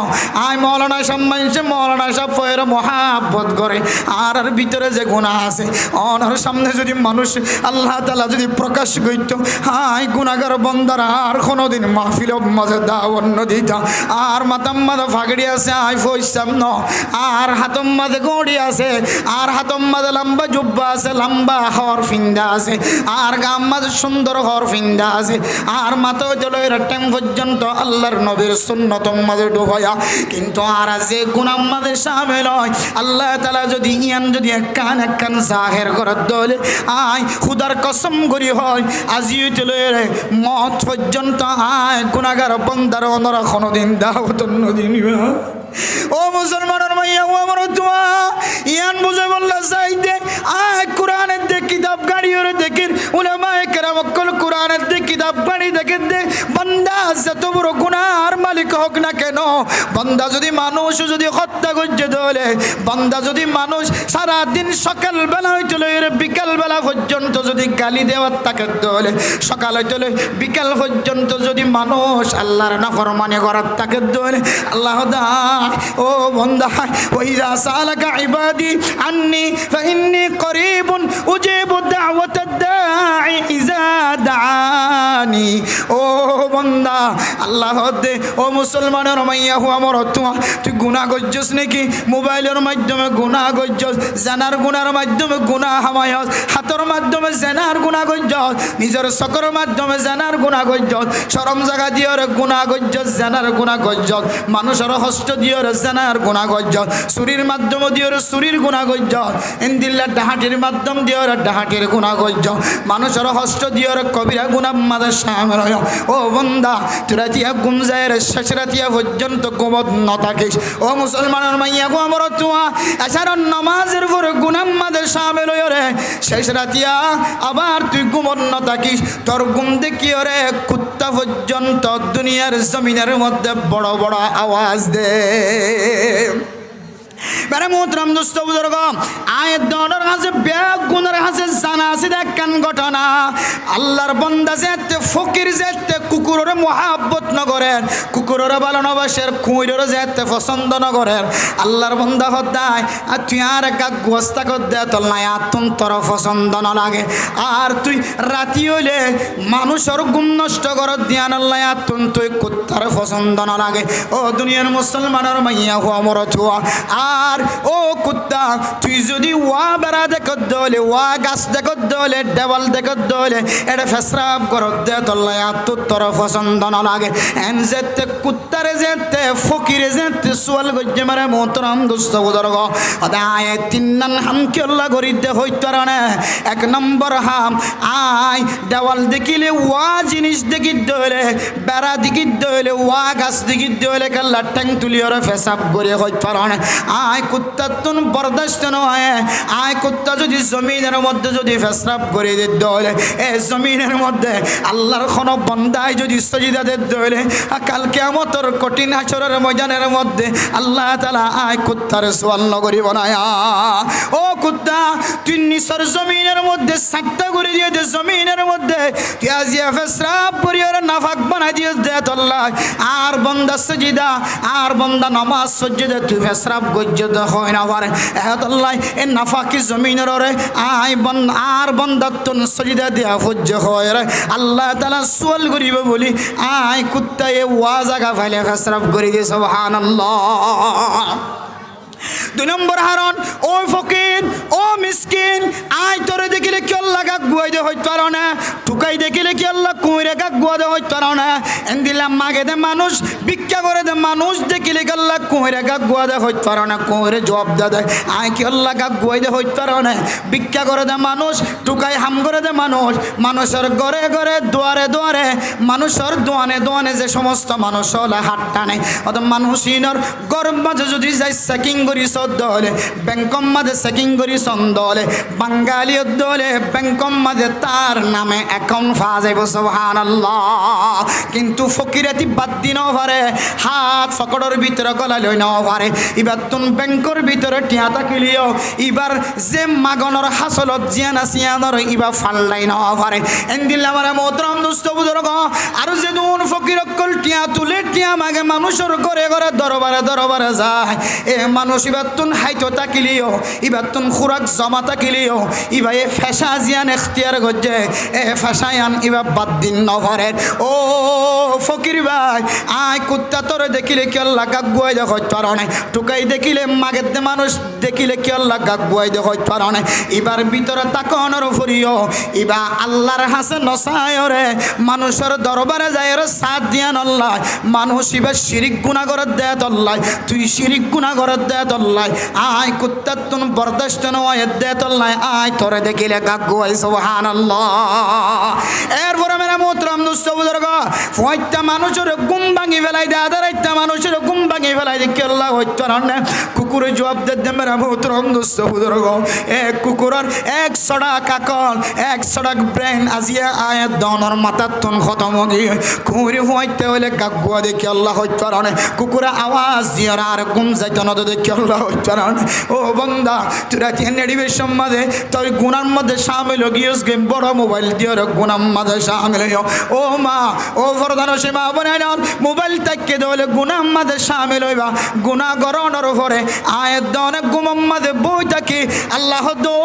আই মাওলানা সম্মানছে মাওলানা সাহেব ফয়ের মহাব্বত করে আর ভিতরে যে গুনাহ আছে ওনার সামনে যদি মানুষ আল্লাহ তাআলা যদি প্রকাশ করত হাই গুনাহগার বান্দারা আর কোনোদিন মাহফিল মাঝে দাওয়াত নদিতা আর মাতাম মাদা ফাগড়ি আছে আই ফইসাম ন আর হাতম মাদে গড়ি আছে আর হাতম মাদে লম্বা জুব্বা আছে লম্বা হর ফিন্দা আছে আর গাম মাঝে সুন্দর হর ফিন্দা আছে আর মাথা জলের টাইম পর্যন্ত আল্লাহর নবীর সুন্নত মাঝে ডুবায়া কিন্তু আর যে গুনাহ মাঝে শামিল হয় আল্লাহ তাআলা যদি ইয়ান যদি এক কান জাহির করে দলে আই খুদার কসম করি হয় আজিও চলের মত পর্যন্ত আয় গুনাহগার বান্দার ওনারা কোনোদিন দাওয়াত নদিন ও মুসলমানের মাইয়া ও আমার দোয়া ইয়ান বুঝে বললা যাইতে আয় কোরআনের দে কিতাব গাড়িওর দেখেন উলামায়ে কেরাম কল কোরআনের দে কিতাব গাড়ি দেখেন দে বান্দা যত বড় গুনাহর মালিক হোক না কেন বান্দা যদি মানুষ যদি হত্যা করছে দলে বান্দা যদি মানুষ সারা দিন সকাল বেলা হইতলে বিকাল বেলা পর্যন্ত যদি গালি দেওয়ার তাকে দলে সকাল হইতলে বিকাল পর্যন্ত যদি মানুষ আল্লাহর নাফরমানি করার তাকে দলে আল্লাহ দা ও বান্দা ওয়াইদা সালাকা ইবাদি আন্নি ফাইন্নী করিবুন উজিবু দাওয়াতাদ দাঈ ইযা দাআনি ও বান্দা আল্লাহ দে ও মুসলমানের মাইয়া হো আমার তুই গুনাহ করছস নাকি মোবাইলের মাধ্যমে গুনাহ করছস জানার গুনার মাধ্যমে গুনাহ হামায়স হাতের মাধ্যমে জানার গুনাহ করছস নিজের চোখের মাধ্যমে জানার গুনাহ করছস শরম জায়গা দিয়ে গুনাহ করছস জানার গুনাহ করছস মানুষের হস্ত দিয়ে জানার গুনাহ করছস চুরির মাধ্যমে দিয়ে চুরির গুনাহ করছস ইনদিল্লা ডাহাটির মাধ্যম দিয়ে ডাহাটির গুনাহ করছস মানুষের হস্ত দিয়ে কবিরা গুনাহ মাঝে শামিল হয় ও বান্দা তুই রাতিয়া ঘুম যায় শেষ রাতিয়া পর্যন্ত ঘুমত ন থাকিস ও মুসলমানের মাইয়া গো আমার তুয়া এছাড়া নামাজের পরে গুনাহ মাঝে শামিল হয় রে শেষ রাতিয়া আবার তুই ঘুমত ন থাকিস তোর ঘুম দেখি রে কুত্তা পর্যন্ত দুনিয়ার জমিনের মধ্যে বড় বড় আওয়াজ দে মেরে মোহতরম দোস্ত বুজুর্গ আয়াত দনের কাছে ব্যাগ গুনার কাছে জানা আছে দেখেন ঘটনা আল্লাহর বান্দা যেতে ফকির যেতে কুকুরের মহাব্বত ন করেন কুকুরের ভালোবাসার কুইরের যেতে পছন্দ ন করেন আল্লাহর বান্দা হদায় আর তুই আর একা গোস্তা কর দে তোর নাই আতুন তোর পছন্দ ন লাগে আর তুই রাতি হইলে মানুষের ঘুম নষ্ট কর দিয়ান আল্লাহ আতুন তুই কুত্তার পছন্দ ন লাগে ও দুনিয়ার মুসলমানের মাইয়া হো আমার থুয়া আর ও কুত্তা তুই যদি ওয়া বেড়া দেখত দলে ওয়া গাছ দেখত দলে দেওয়াল দেখত দলে এটা ফেসরাব করত দে তোল্লাই আত্মুর তোর পছন্দ না লাগে এন যেতে কুত্তারে যেতে ফকিরে যেতে সোয়াল গজ্জে মারে মোহতরম দোস্ত বুজুর্গ আয় তিন নান হাম কেল্লা করি দে হইতো না এক নম্বর হাম আয় দেওয়াল দেখিলে ওয়া জিনিস দেখি দলে বেড়া দেখি দলে ওয়া গাছ দেখি দলে কাল্লা ট্যাং তুলি ওরে ফেসাব করে হইতো না আয় কুত্তা তুন বরদাস্ত নয় আয় কুত্তা যদি জমিনের মধ্যে যদি ফেসরাব করে দিত হলে এ জমিনের মধ্যে আল্লাহর কোনো বন্দায় যদি সজিদা দিত হলে কাল কিয়ামতের কঠিন হাসরের ময়দানের মধ্যে আল্লাহ তাআলা আয় কুত্তার সোয়াল নগরী বানায়া ও কুত্তা তুই নিসর জমিনের মধ্যে সাক্তা করে দিয়ে দে জমিনের মধ্যে তুই আজিয়া ফেসরাব করে নাফাক বানাই দিয়ে দে আল্লাহ আর বন্দা সজিদা আর বন্দা নামাজ সজিদা তুই ফেসরাব গজ্জত হয় না পারে আল্লাহ এ নাফাকি জমিনের রে আয় বন্দ আর বন্দাতুন সজিদা দিয়া ফজ্জ হয় রে আল্লাহ তাআলা সোয়াল করিব বলি আয় কুত্তা এ ওয়া জায়গা ফাইলে ফেসরাব করে দিয়ে সুবহানাল্লাহ 2 নম্বর হারণ, ও ফকির, ও মিসকিন, আয় তোরে দেখিলে কি আল্লাহ গাক গুয়াই দে হইতো আর না, টুকাই দেখিলে কি আল্লাহ কুইরে গাক গুয়া দে হইতো আর না। এন্দিলাম মাগে দে মানুষ, ভিক্ষা করে দে মানুষ, দেখিলে কি আল্লাহ কুইরে গাক গুয়া দে হইতো আর না, কুইরে জবাব দে আয় কি আল্লাহ গাক গুয়াই দে হইতো আর না। ভিক্ষা করে দে মানুষ, টুকাই হাম করে দে মানুষ, মানুষের ঘরে ঘরে দুয়ারে দুয়ারে, মানুষের দোয়ানে দোয়ানে যে সমস্ত মানুষ হলে হাত টানে, অত মানুষিনর গরম মাঝে যদি যাই চেকিং করি সদ্য হলে, ব্যাংকম মাঝে চেকিং করি চন্দ হলে, বাঙালি দলে ব্যাংকম মাঝে তার নামে অ্যাকাউন্ট পাওয়া যাইব, সুবহানাল্লাহ। কিন্তু ফকিরাতি বাদ দিনও পারে, হাত ফকড়ের ভিতরে গলা লই নাও পারে, এবার তুন ব্যাংকর ভিতরে টিয়া থাকিলিও এবার যে মাগনের হাসলত জিয়ান আসিয়ানর এবার ফাল্লাই নাও পারে। এন্দিল আমার মোহতরম দুস্থ বুজুর্গ, আর যে দুন ফকির অকল টিয়া তুলে টিয়া মাগে মানুষের ঘরে ঘরে দরবারে দরবারে যায়, এ মানুষ এবার তুন হাইতো তাকিলিও, এবার তুন খুরাক জমা তাকিলিও, এবার এ ফেসা জিয়ান এখতিয়ার গজ্জে, এ ফেসায়ান এবার বাদ দিন নভরের। ও ফকির ভাই, আয় কুত্তা তোরে দেখিলে কি আল্লাহ গাক গুয়াই দে হইতো আর না, টুকাই দেখিলে মাগের দে মানুষ দেখিলে কি আল্লাহ গাক গুয়াই দে হইতো আর না। এবার ভিতরে তাকনের ফুরিও, এবার আল্লাহর হাসে নসায় রে, মানুষের দরবারে যায় রে সাথ দিয়ান আল্লাহ, মানুষ এবার শিরিক গুনাহ করে দেয় তল্লাই, তুই শিরিক গুনাহ করে দেয় তল্লাই, আয় কুত্তা তুন বরদাস্ত নয় দেয় তল্লাই, আয় তোরে দেখিলে গাক গুয়াই, সুবহানাল্লাহ। এরপরে মেরা মোহতরম দুস্থ বুজুর্গ, ফয়টা মানুষের ঘুম ভাঙি ফেলাই দেয়, আদারাইটা মানুষের ঘুম ভাঙি ফেলাই দেখি আল্লাহ হইতো না। কুকুরে জবাব দে মেরা মোহতরম দুস্থ বুজুর্গ, এক কুকুরের 100টা কাকল 100টা ব্রেন আজিয়া আয়াত দনর মাথার তুন খতম গিয়ে কুকুরে হইতে হইলে গাক গুয়া দেখি আল্লাহ হইতো না। কুকুরে আওয়াজ দিয়ে আর ঘুম যাইতো না দেখি আল্লাহ হইতো না। ও বন্দা, তোরা নেডিবের সম্মাদে তোর গুনার মধ্যে সামিল গিয়েস গে, বড় মোবাইল দিয়ে গুনার মধ্যে সামিল হইও। ও মা, ও প্রধান সীমা বনে না, মোবাইল তাকে দলে গুনার মধ্যে সামিল হইবা, গুনাহ গরণের উপরে আয়াত দনে গুনার মধ্যে বই থাকি আল্লাহ দো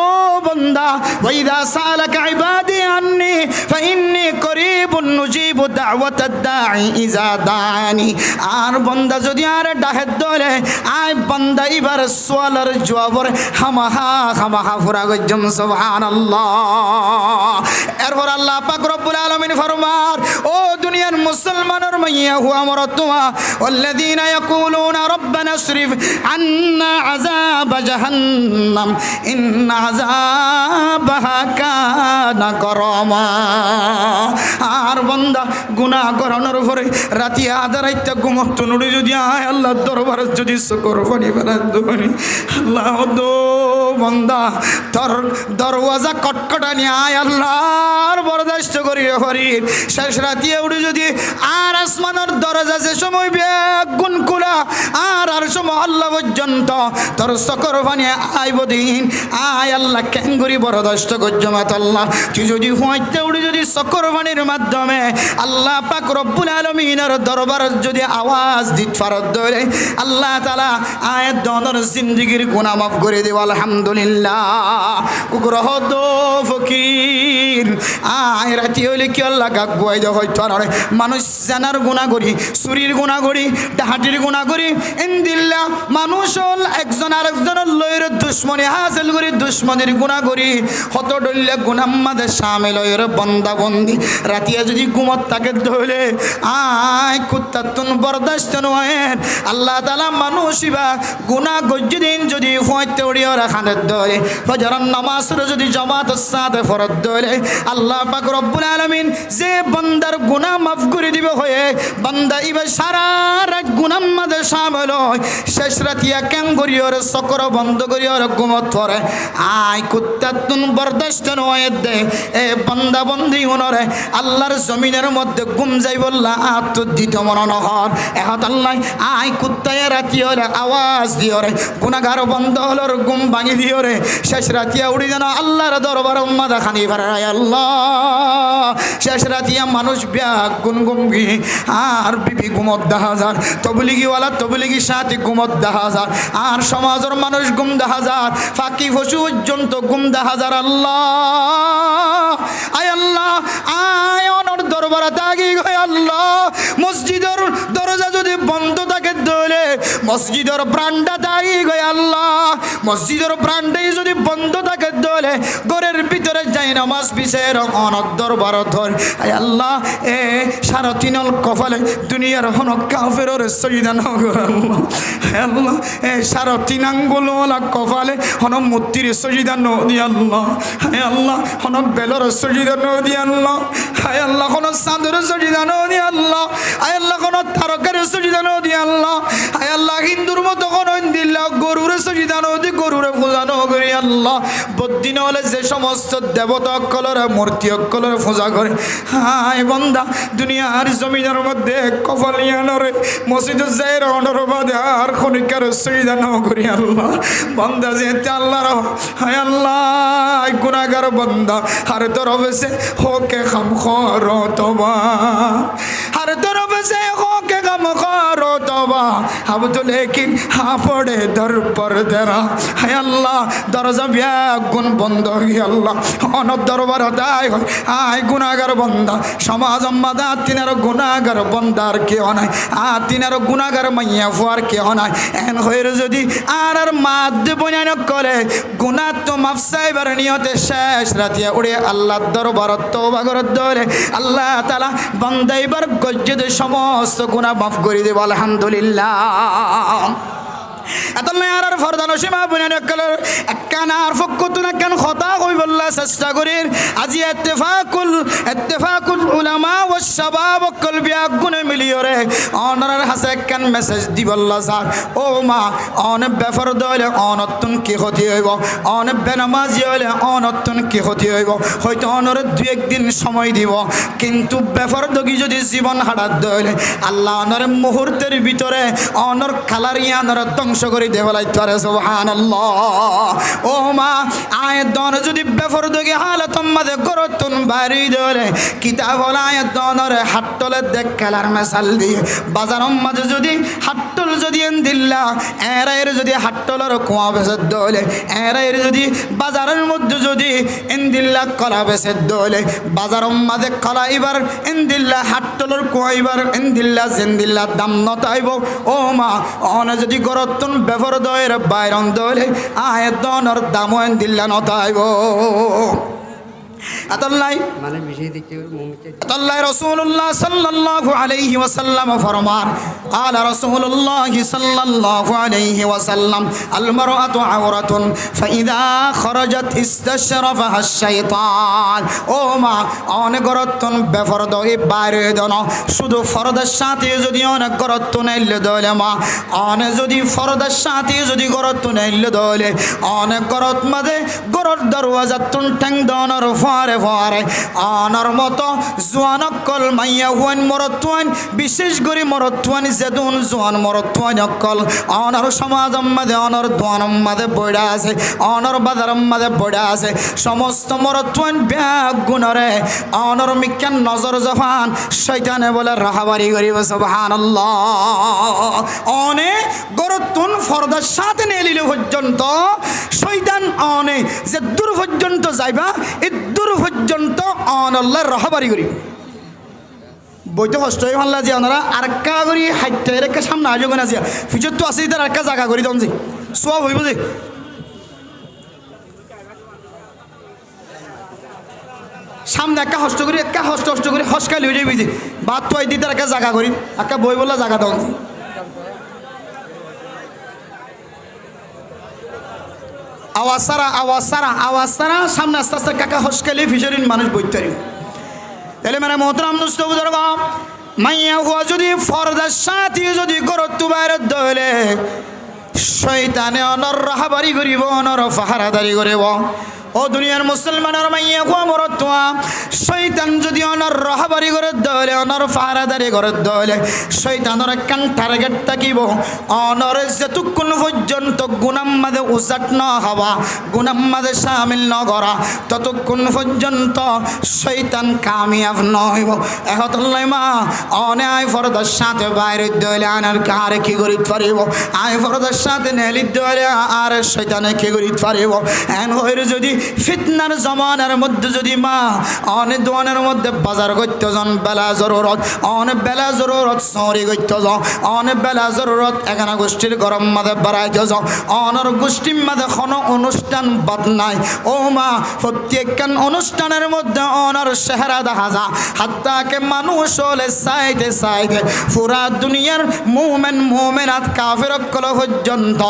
বন্দা, ওয়াইদা সালাকা ইবাদি আন্নি ফাইন্নি করিবুন নুজিবু দাওয়াতাদ দাঈ ইজা দানি। আর বন্দা যদি আর ডাহেদ দলে আয় বন্দা এবার সোয়ালের জবাবর হামাহা হামাহা ফুরা গজ্জম, সুবহানাল্লাহ। এরপর আল্লাহ পাক রব্বুল আলামিন ফরমার, ও দুনিয়ার মুসলমানের মাইয়া হুয়া মরতুয়া ওয়াল্লাযীনা ইয়াকুলুনা রব্বানা আসরিফ আন্না আযাব জাহান্নাম ইন্না আযাবাহা কানা গরামা। আর বান্দা গুনাহ করানোর পরে রাতি আধা রাইতে ঘুমত নুড়ি যদি আয় আল্লাহ দরবারে যদি শুকর পানি ফেরাত দোনি, আল্লাহ দো বান্দা তোর দরওয়াজা কটকটানি আয় আল্লাহর বরদাস্ত করি হরি। শেষ রাতে উঠে যদি আর আসমানের দরজা যে সময় বেগুন কুলা আর সময় আল্লাহ পর্যন্ত তোর সকর পানি আইব দিন, আয় আল্লাহ ক্যাঙ্গুরি বরদাস্ত গজ্জমাত আল্লাহ। তুই যদি হইতে উঠে যদি সকর পানির মাধ্যমে আল্লাহ পাক রব্বুল আলামিনের দরবার যদি আওয়াজ দিত ফারত ধরে আল্লাহ তাআলা আয়াত দনর জিন্দেগির গুনাহ মাফ করে দেব, আলহামদুলিল্লাহ। কুকুর হদো ফকির আয় রাতি হইলে কি আল্লাহ গাক গুয়াই দে হইতো আর মানুষ জানার গুনাহ করি, চুরির গুনাহ করি, ডাহাতির গুনাহ করি, ইনদিল্লাহ মানুষ হল একজন আরেকজনের লয়ের দুশ্মনী হাসিল করি, দুশ্মনীর গুনাহ করি, হত ডল্লে গুনাহ মাঝে শামিল হইর বন্দা বন্দি। রাতিয়া যদি ঘুমত তাকে ধরলে আয় কুত্তা তুন বরদাস্ত নয় আল্লাহ তাআলা মানুষিবা গুনাহ গজ্জি দিন যদি হইতে উড়িয়ে রাখানে ধরে ফজরের নামাজের যদি জামাতের সাথে ফরজ ধরে আল্লাহ পাক রব্বুল আলামিন যে বান্দার গুনাহ মাফ করে দিবে হয়ে বান্দা ইবে সারা রাত গুনাহ মাঝে শামিল হয়, শেষ রাতিয়া কেন করিওর সকর বন্ধ করিওর ঘুমত পড়ে আয় কুত্তা তুন বরদাস্ত নয় দে এ বান্দা বন্দি হনরে আল্লাহর জমিনের মধ্যে ঘুম যাই বললা আত দিত মনন হর এখন আল্লাহ আয় কুত্তায় রাতি হলে আওয়াজ দিও রে গুনাহগার বন্ধ হলোর ঘুম ভাঙি দিও রে শেষ রাতিয়া উড়ি যেন আল্লাহর দরবার উম্মাদা খানি ভাড়ায় আল্লাহ শেষ রাতিয়া মানুষ ব্যাগ গুন গুমগি আর বিবি ঘুমত 10,000 তবলিগিওয়ালা তবলিগি সাথে ঘুমত 10,000 আর সমাজের মানুষ ঘুম 10,000 ফাঁকি ফসু পর্যন্ত ঘুম 10,000 আল্লাহ আয় আল্লাহ আয় অনর দরবারে তাগি গয় আল্লাহ মসজিদের দরজা যদি বন্ধ থাকে দলে মসজিদের ব্রান্ডা তাগি গয় আল্লাহ মসজিদের প্রাণটাই যদি বন্ধ থাকে দলে ঘরের ভিতরে যাই নামাজ পিছের অনর দরবার ধর আয় আল্লাহ এ সারা তিনল কপালে দুনিয়ার হন কাফের সজিদা নগর আল্লাহ আল্লাহ এ সারা তিন আঙ্গুলওয়ালা কপালে হন মূর্তির সজিদা নদী আল্লাহ হায় আল্লাহ হন বেলর সজিদা নদী আল্লাহ হায় আল্লাহ হন চাঁদের সজিদা নদী আল্লাহ আয় আল্লাহ হন তারকার সজিদা নদী আল্লাহ আয় আল্লাহ হিন্দুর মতো কোন দিল্লা গরুর সজিদা নদী গরুরে পূজা নগরী আল্লাহ বদিন হলে যে সমস্ত দেবতা অক্কলের মূর্তি অক্কলের পূজা করে হায় বন্দা দুনিয়ার জমিনের মধ্যে কপালিয়ানরে মসজিদ যাইর অনর বাদে আর খনিকার সজিদা নগরী আল্লাহ বন্দা যেতে আল্লাহ হায় আল্লাহ গুনাহগার বন্দা हर तरफ से होके गमखोर तौबा हर तरफ से होके गमखोर तौबा अब तो लेकिन हाँ पड़े दर पर तेरा है अल्लाह दरजा बिया गुन बंद हो गया अल्लाह अनब दरबार दाय आय गुनाहगार बंदा समाज अम्मादा तिनार गुनाहगार बंदार के अनाय तिनार गुनाहगार माइया फुआर के अनाय एन होयर जदि आर माद बयान करे गुनाह तो माफ साइबर नियते शेष रातिया उड़े আল্লাহ দরবার তওবা করে দলে আল্লাহ তাআলা বান্দা এবার গজ্জেদ সমস্ত গুনাহ মাফ করে দেব আলহামদুলিল্লাহ এতলে আর ফরদান সীমা বুনান কলর একখান আর ফকুতুন একখান খতা কই বললা চেষ্টা করির আজি ইত্তেফাকুল উলামা ওয়াস শাবাব কলবি আগুনে মিলিয়রে অনর হাসে একখান মেসেজ দি বললা স্যার ও মা অন বেফর দলে অনতুন কি ক্ষতি হইব অন বেনামাজি হইলে অনতুন কি ক্ষতি হইব হয়তো অনর দুই একদিন সময় দিব কিন্তু বেফর দগি যদি জীবন হারাত দলে আল্লাহ অনর মুহূর্তের ভিতরে অনর খালারিয়ানর ধ্বংস করে দেওয়ালাই তারে সুবহানাল্লাহ ও মা আয়াত দন যদি বেফরদগি হালত মাঝে গরতুন বাড়ি দলে কিতাব হল আয়াত দনরে হাট্টলে দেখ খেলার মেসাল দিয়ে বাজার মাঝে যদি হাট্টল যদি দিল্লা এরাইর যদি হাট্টলের কুয়া বেসে দলে এরাইর যদি বাজারের মধ্যে যদি ইন্দিল্লা কলা বেসে দলে বাজার মাঝে কলা এবার ইন্দিল্লা হাট্টলের কুয়া এবার ইন্দিল্লা জিন্দিল্লা দাম নতাইব ও মা অনে যদি গরতুন বেফর দয়ের বাইরন দলে আয়াত দনর দাম ইন্দিল্লা নতাইব আতাল্লাই মানে বিষয় দেখতে মুমিতে আতাল্লাই রাসূলুল্লাহ সাল্লাল্লাহু আলাইহি ওয়াসাল্লাম ফরমান قال رسول الله صلى الله عليه وسلم المرأة عورة فإذا خرجت استشرفها الشيطان ও মা অনেক গরতন বেফরদ এই বাইরে দন শুধু ফরদের সাথে যদি অনেক গরতন এলে দলে মা অনেক যদি ফরদের সাথে যদি গরতন এলে দলে অনেক গরত মাঝে গরত দরওয়াজা তুন ঠ্যাং দনর ফারে ফারে অনর মতো জোয়ানকল মাইয়া হুয়ান মরতুয়ান বিশেষ করে মরতুয়ান যেদুন জোয়ান মরতুয়ান অকল অনর সমাজ মাঝে অনর দোয়ান মাঝে বইড়া আছে অনর বাজার মাঝে বইড়া আছে সমস্ত মরতুয়ান ব্যাগ গুণরে অনর মিকান নজর জফান শয়তানে বলে রাহাবারি করিব সুবহানাল্লাহ অনে গরতুন ফরদার সাথে নেলিলে পর্যন্ত শয়তান অনে যে দূর পর্যন্ত যাইবা এই দূর পর্যন্ত অনল্লাহর রাহাবারি করি বইতে কষ্ট হয়ে ভাল্লা যে ওনারা আরেকটা করি হাইটটা এরেকা সামনে আয়োজন আছে ফিচর তো আছে তার আরেকটা জায়গা করি তখন যে সব হইব যে সামনে একটা হস্ত করি একটা হস্ত করি হসকালি হয়ে যাবি যে বাদ তো দিতে একটা জায়গা করি একটা বই বললা জায়গা তখন আওয়াজ সারা সামনে আস্তে আস্তে কাকা হসকালি ফিশরিন মানুষ বইতে পারি তাহলে মানে মোহতরাম দোস্ত বুজুর্গ মাইয়া হুয়া যদি ফরদার সাথে যদি গরত বাইরে দলে শয়তানে অনর রাহাবারি করিব অনর ফাহারাদারি করিব ও দুনিয়ার মুসলমানের মাইয়া হুয়া মরতুয়া শয়তান যদি অনর রাহাবারি করে দলে অনর ফাহারাদারি করে দলে শয়তানের একখান টার্গেট থাকিব অনর যেতক্ষণ পর্যন্ত গুনাম মাঝে উজাট ন হওয়া গুনাম মাঝে সামিল ন করা ততক্ষণ পর্যন্ত শয়তান কামিয়াব ন হইব এহতল্লাই মা অনে আয় ফরদার সাথে বাইরে দলে আনার কারে কি করিতে পারিব আয় ফরদার সাথে নেলি দলে আর শয়তানে কি করিতে পারিব এন হইরে যদি ফিতনার জমানার মধ্যে যদি মা অনেক দোয়ানের মধ্যে বাজার করতে যান বেলা জরুরত অনেক বেলা জরুরত সরি করতে যাও অনেক বেলা জরুরত এখানে গোষ্ঠীর গরম মাঝে বাড়াইতে যাও অনর গোষ্ঠীর মাঝে কোনো অনুষ্ঠান বাদ নাই ও মা প্রত্যেকখান অনুষ্ঠানের মধ্যে অনর চেহারা দেখা যা হাত্তাকে মানুষ হলে সাইডে সাইডে পুরা দুনিয়ার মুমেনাত কাফের কল পর্যন্ত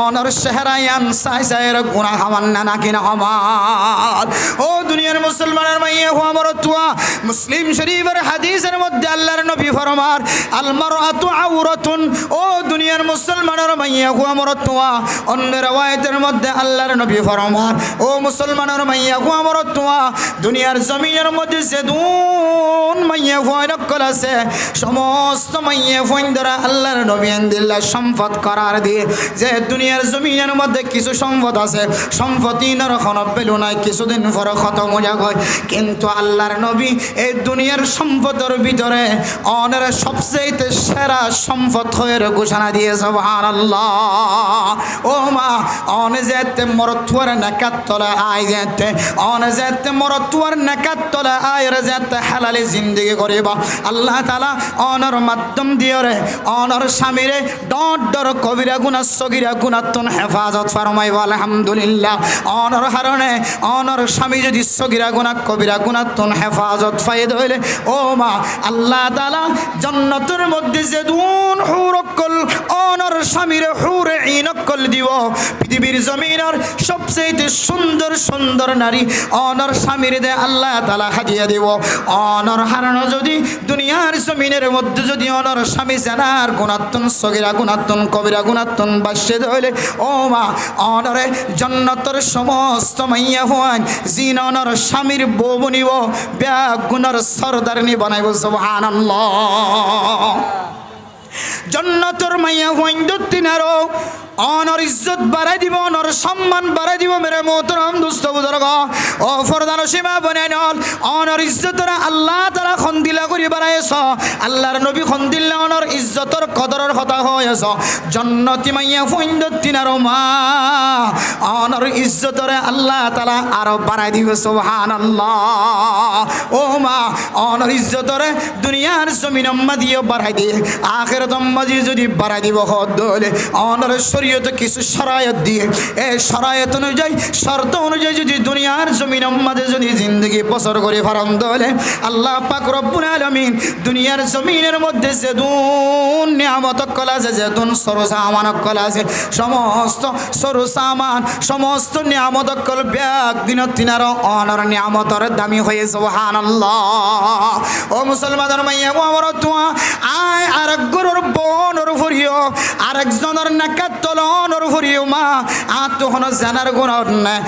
অনর চেহারা ইয়ান সাই সাইয়ের গুণা খাওয়ান না নাকি না আমার ও দুনিয়ার মুসলমানের মাইয়া হো আমার তুয়া মুসলিম শরীফের হাদিসের মধ্যে আল্লাহর নবী ফরমান আল মারআতু আওরাতুন ও দুনিয়ার মুসলমানের মাইয়া হো আমার তুয়া অন্য রওয়ায়াতের মধ্যে আল্লাহর নবী ফরমান ও মুসলমানের মাইয়া হো আমার তুয়া দুনিয়ার জমিনের মধ্যে যেদুন মাইয়া ফয়র কল আছে সমস্ত মাইয়া ফইন দ্বারা আল্লাহর নবী আনদিল্লাহ সম্পদ করার দিয়ে যে দুনিয়ার জমিনের মধ্যে কিছু সম্পদ আছে সম্পত্তি নর কোনো পেল নাই কিছুদিন পর খতম হয়ে যায় কিন্তু আল্লাহর নবী এই দুনিয়ার সম্পদের ভিতরে অনের সবচেয়ে সেরা সম্পদ হয়ে ঘোষণা দিয়ে সুবহানাল্লাহ ও মা অনে যেতে মরতুয়ার নাকাত তলে আয় যেতে অনে যেতে মরতুয়ার নাকাত তলে আয় যেতে হালালি জিন্দেগি করিবা আল্লাহ তাআলা অনর মাধ্যম দিয়ে রে অনর স্বামীরে ডট ডর কবিরা গুনাহ সগীরা গুনাহতন হেফাজত ফরমাইব আলহামদুলিল্লাহ অনর হারণে অনর স্বামী যদি সগীরা গুনাহ কবিরা গুনাহতন হেফাজত ফায়দ হইলে ও মা আল্লাহ তাআলা জান্নাতের মধ্যে যেদুন হুরকল অনর স্বামীরে হুরে ইনকল দিব পৃথিবীর জমিনের সবচেয়ে সুন্দর সুন্দর নারী অনর স্বামীর দে আল্লাহ তাআলা হাদিয়া দিব অনর হারানো যদি দুনিয়ার জমিনের মধ্যে যদি অনর স্বামী জানার গুণাত্তন সগীরা গুণাত্তন কবিরা গুণাত্তন বাসে হইলে ও মা অনরে জান্নাতের সমস্ত মাইয়া হওয়ান জিন অনর স্বামীর বউ বনিব ব্যাগ গুণার সরদারনি বানাইব সুবহানাল্লাহ জান্নাতের মাইয়া হওয়ান দুতিনারো অনর ইজ্জত বাড়াই দিব অনর সম্মান বাড়াই দিব মেরে মোহতরম দুস্থ বুজুর্গ ও ফরদান সীমা বনে নল অনর ইজ্জতরা আল্লাহ তাআলা খন্দিলা করি বাড়াইছ আল্লাহর নবী খন্দিল্লা অনর ইজ্জতর কদরের কথা হয়েছ জান্নাতি মাইয়া ফুইন্দতিনার মা অনর ইজ্জতরে আল্লাহ তাআলা আরো বাড়াই দিব সুবহানাল্লাহ ও মা অনর ইজ্জতরে দুনিয়ার জমিন আম্মা দিয়ে বাড়াই দিয়ে আখিরাত আম্মা যদি বাড়াই দিব হদলে অনর শরীয়তে কিছু শরায়ত দিয়ে এই শরায়ত অনুযায়ী শর্ত অনুযায়ী যদি দুনিয়ার জমিন আমাদের যদি জিন্দগি বসর করে ফারাম দলে আল্লাহ পাক রব্বুল আলামিন দুনিয়ার জমিনের মধ্যে যেদুন নিয়ামত কল আছে যেদুন সরু সামান কল আছে সমস্ত সরু সামান সমস্ত নিয়ামত কল ব্যাগ দিন তিনার অনর নিয়ামতর দামি হয়ে সুবহানাল্লাহ ও মুসলমানের মাইয়া ও আমার তুয়া আয় আরেক গরুর বনর ভরিও আরেকজনের নাকাত তলনর ভরিও মা আর তো কোনো জানার গুণ নাই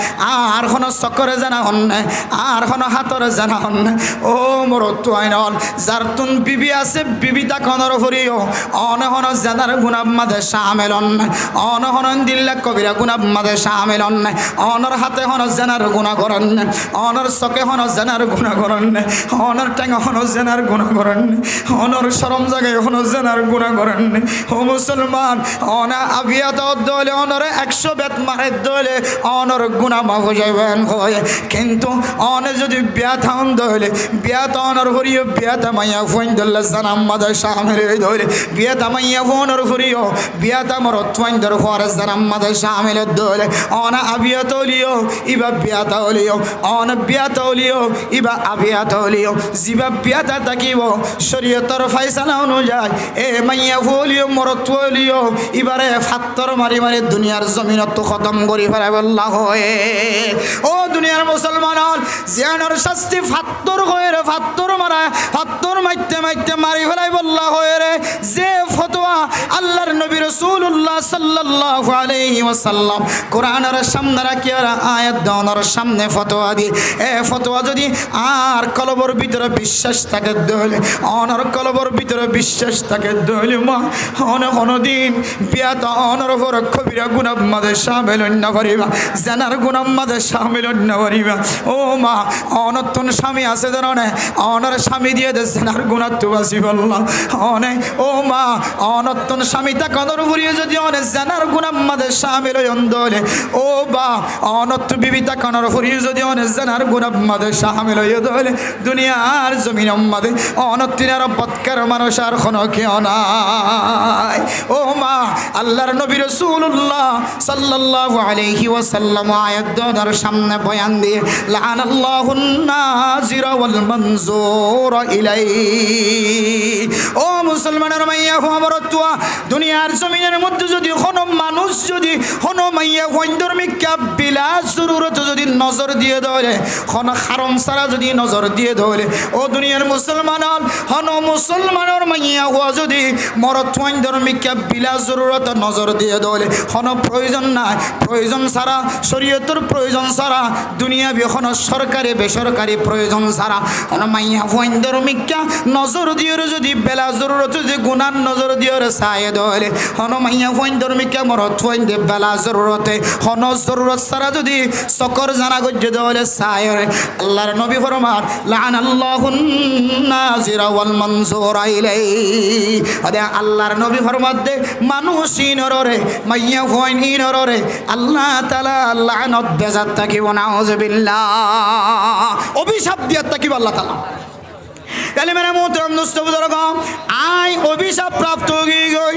আর কোনো চকরে জানা হন নাই আর কোনো হাতরে জানা হন নাই ও মোর তো আইনল যার তুন বিবি আছে বিবি তাকনর ভরিও অনহন জানার গুণ আমাদের শামিল হন নাই অনহন দিল্লা কবিরা গুণ আমাদের শামিল হন নাই অনর হাতে হন জানার গুণ করেন নাই অনর চকে হন জানার গুণ করেন নাই অনর টেঙ্গা হন জানার গুণ করেন নাই অনর শরম জায়গায় হন জানার গুণ করেন নাই ও মুসলমান অনা আবিয়াত দলে অনরে 100 বেত মারে দলে অনর গুণা মাফ যাবেন হয় কিন্তু অনে যদি ব্যাথান দলে ব্যাত অনর হরিও ব্যাত মাইয়া ফোন দলে জানাম মাদা শামিল দলে ব্যাত মাইয়া ফোনর হরিও ব্যাত মর তোয়ান দর ফরে জানাম মাদা শামিল দলে অনা আবিয়াত লিও ইবা ব্যাত লিও অন ব্যাত লিও ইবা আবিয়াত লিও জিবা ব্যাত তাকিব শরীয়তর ফয়সালা অনুযায়ী এ মাইয়া ফলিও মর তোলিও ইবারে ফাত্তর মারি মারি দুনিয়ার জমিনত খতম করি ফেলাব আল্লাহ ও দুনিয়ার মুসলমান জিয়ানোর শাস্তি ফাত্তর হয়ে রে ফাত্তর মারা ফাত্তর মাইতে মাইতে মারি ফেলাইব আল্লাহ রে যে ফতোয়া আল্লাহর নবী রাসূলুল্লাহ সাল্লাল্লাহু আলাইহি ওয়াসাল্লাম কোরআনের সামনে রাখি আর আয়াত দাওয়ার সামনে ফতোয়া দি এ ফতোয়া যদি আর কলবর ভিতরে বিশ্বাস থাকে দলে অনর কলবর ভিতরে বিশ্বাস থাকে দলে মা অনদিন বিয়াত অনর উপর কবিরা গুনাহ মাদে শামিল না করিবা জানার গুনাহ মাদে শামিল না করিবা ও মা অনতন স্বামী আছে জানে অনর স্বামী দিয়ে দে জানার গুনাহ তো বাসি বললা অনে ও মা অনতন স্বামী তা কদর ভরিয়ে যদি অনে জানার গুনাহ মাদে শামিল হইন দলে ও বা অনত বিবিতা কানার ফুরি যদি অনেক জানার গুণাব মাদে শামিল হয়ে ধরে দুনিয়ার জমিন মাদে অনতিনার বৎকার মানুষ আর কোনো কেউ নাই। ও মা আল্লাহর নবী রাসূলুল্লাহ সাল্লাল্লাহু আলাইহি ওয়াসাল্লাম আয়াত দর সামনে বয়ান দিয়ে লানাল্লাহুন নাজিরা ওয়াল মানজুরা ইলাইহি। ও মুসলমানের মাইয়া হো আমার তুয়া দুনিয়ার জমিনের মধ্যে যদি কোনো মানুষ যদি কোনো মাইয়া ধর্মিকা বিলা জরুরত যদি নজর দিয়ে ধরে কোনো হারাম ছাড়া যদি নজর দিয়ে ধরে ও দুনিয়ার মুসলমান হন মুসলমানের মাইয়া হওয়া যদি মরত ধর্মিকা বিলা জরুরত নজর দিয়ে ধরে কোনো প্রয়োজন নাই, প্রয়োজন ছাড়া শরীয়তের প্রয়োজন ছাড়া দুনিয়া কোনো সরকারি বেসরকারি প্রয়োজন ছাড়া কোনো মাইয়া ধর্মিকা নজর দিয়ে যদি বেলা জরুরত যদি গুনার নজর দিয়ে চায় ধরে কোনো মাইয়া ধর্মিকা মরত বেলা জরুরতে কোনো জরুরত ছাড়া যদি সকর জানা গজ্জে দেওয়ালে চায় আল্লাহর নবী ফরমান লানাল্লাহুন নাজিরা ওয়াল মানজুরা ইলাইহি। আল্লাহর নবী ফরমান দে মানুষ ইনরে মাইয়া হইন ইনরে আল্লাহ তাআলা লানত বেজাত থাকিব নাউযুবিল্লাহ অভিশাপ দিয়া থাকিব আল্লাহ তাআলা। তাহলে মেরে মোহতরম দোস্ত বুজুর্গ আই অভিশাপ প্রাপ্ত গিয়ে গই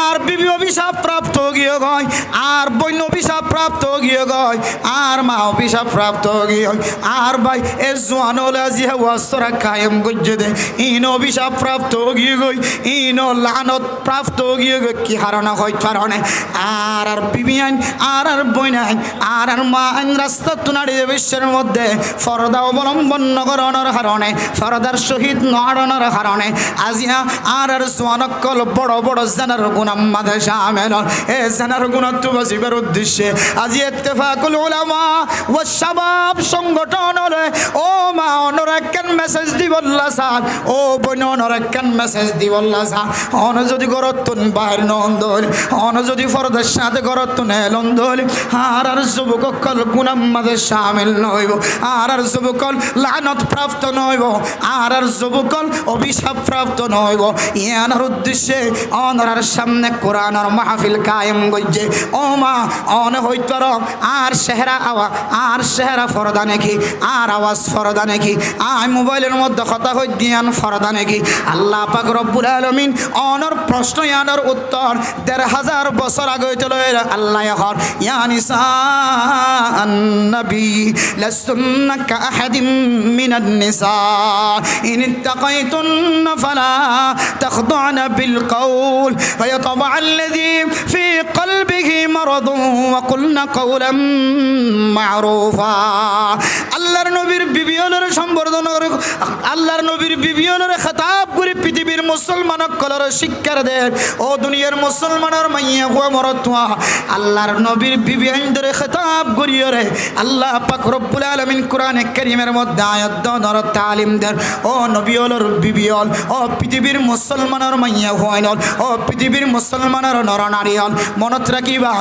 আর বিবি অভিশাপ প্রাপ্ত গিয়ে গই আর বন্য অভিশাপ প্রাপ্ত গিয়ে গই আর মা অভিশাপ প্রাপ্ত গিয়ে আর ভাই এ জোয়ানোলা জিয়া ওয়াসরা কায়েম গজ্জে দে ইন অভিশাপ প্রাপ্ত গিয়ে গই ইন লানত প্রাপ্ত গিয়ে গই কি হারানা হয় কারণে আর আর বিবি আইন আর আর বইন আইন আর আর মা আইন রাস্তা তুনাড়ি বিশ্বের মধ্যে ফরদা অবলম্বন নগরণের কারণে ফরদার শহীদ নড়ানোর কারণে আজিয়া আর আর সোয়ানকল বড় বড় জানার গুনাম মাঝে শামিল এ জানার গুণত্ব বাঁচিবার উদ্দেশ্যে আজি ইত্তেফাকুল উলামা ও শাবাব সংগঠন ও মা অনরাক্কান মেসেজ দিবল্লা স্যার ও বোন অনরাক্কান মেসেজ দিবল্লা স্যার অন যদি গরতুন বাইর নন্দল অন যদি ফরদের সাথে গরতুন এলন্দল আর আর যুবকল গুনাম মাঝে শামিল নইব আর আর যুবকল লানত প্রাপ্ত নইব আর আর যুবকল অভিশাপ প্রাপ্ত নইব ইয়ানার উদ্দেশ্যে অনার সামনে কোরআনের মাহফিল কায়েম গজ্জে ও মা অন হইতর আর সেহরা আওয়া আর সেহরা ফরদা নাকি আর আওয়াজ ফরদা নাকি আই মোবাইলের মধ্যে কথা হই দিয়ান ফরদা নাকি আল্লাহ পাক রব্বুল আলামিন অনর প্রশ্ন ইয়ানার উত্তর ১৫০০ বছর আগে হইতল আল্লাহ হর ইয়া নিসা আন-নবী লাসতুন্না কাআহাদিম মিনান নিসা إن اتقيتن فلا تخضعن بالقول فيطبع الذي في قلبه مرض وقلن قولا معروفا আল্লাহর নবীর বিবিয়নের সম্বর্ধনা করে আল্লাহর নবীর বিবিয়নের খেতাব করে পৃথিবীর মুসলমানক কলর শিক্ষার দেন ও দুনিয়ার মুসলমানের মাইয়া ও মরতুয়া আল্লাহর নবীর বিবিয়নদের খেতাব করিয়ে রে আল্লাহ পাক রব্বুল আলামিন কোরআনে কারীমের মধ্যে আয়াত দর তালিম দেন ও নবিয়লর বিবিয়ল ও পৃথিবীর মুসলমানের মাইয়া হইনল ও পৃথিবীর মুসলমানের নরনারীয়ল মনত রাখিবা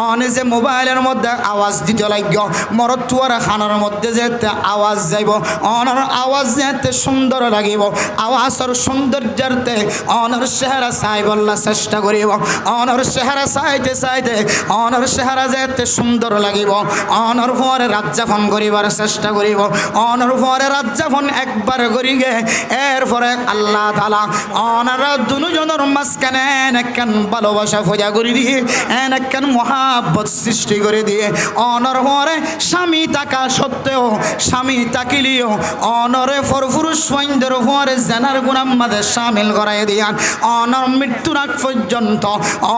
অনে যে মোবাইলের মধ্যে আওয়াজ দিতে লাগবে মরতুয়ার খানার মধ্যে যে আওয়াজ যাইব অনর আওয়াজ যেতে সুন্দর লাগিব আওয়াজের সৌন্দর্যতে অনর চেহারা চাই বললা চেষ্টা করিব অনর চেহারা চাইতে চাইতে অনর চেহারা যেতে সুন্দর লাগিব অনর পরে রাজ্যাপন করিবার চেষ্টা করিব অনর পরে রাজ্যাপন একবার করিগে এরপরে আল্লাহ তাআলা অনারা দুজনের মাঝখানে একখান ভালোবাসা ফজা করে দিয়ে একখান মহাব্বত সৃষ্টি করে দিয়ে অনর পরে স্বামী থাকা সত্ত্বেও স্বামী তাকিলিও অনরে ফরফুরুষ সৈন্যের পরে জেনার গুনাম মাঝে সামিল করাই দিয়ান অনর মৃত্যুর আগ পর্যন্ত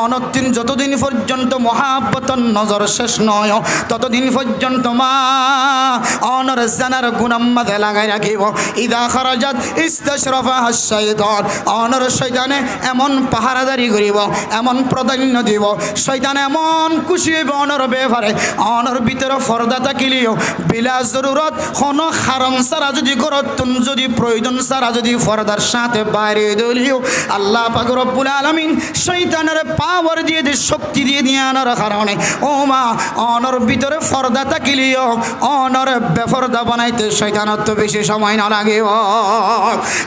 অনতিন যতদিন পর্যন্ত মহাব্বতন নজর শেষ নয় ততদিন পর্যন্ত মা অনর জেনার গুনাম মাঝে লাগাই রাখিব ইদা খারাজাত ইস্তাশরাফাহা শাইতান অনর শয়তানে এমন পাহারাদারি করিব এমন প্রাধান্য দিব শয়তান এমন খুশি হইব অনর ব্যাপারে অনর ভিতরে ফরদা থাকিলিও বিলা জরুরত কোনো হারাম ছাড়া যদি করতুন যদি প্রয়োজন ছাড়া যদি ফরদার সাথে বাইরে দলিও আল্লাহ পাক রব্বুল আলামিন শয়তানের পাওয়ার দিয়ে দিয়ে শক্তি দিয়ে দিয়ে আনার কারণে ও মা অনর ভিতরে ফরদা থাকিলিও অনর বেফরদা বানাইতে শয়তানের তো বেশি সময় না লাগে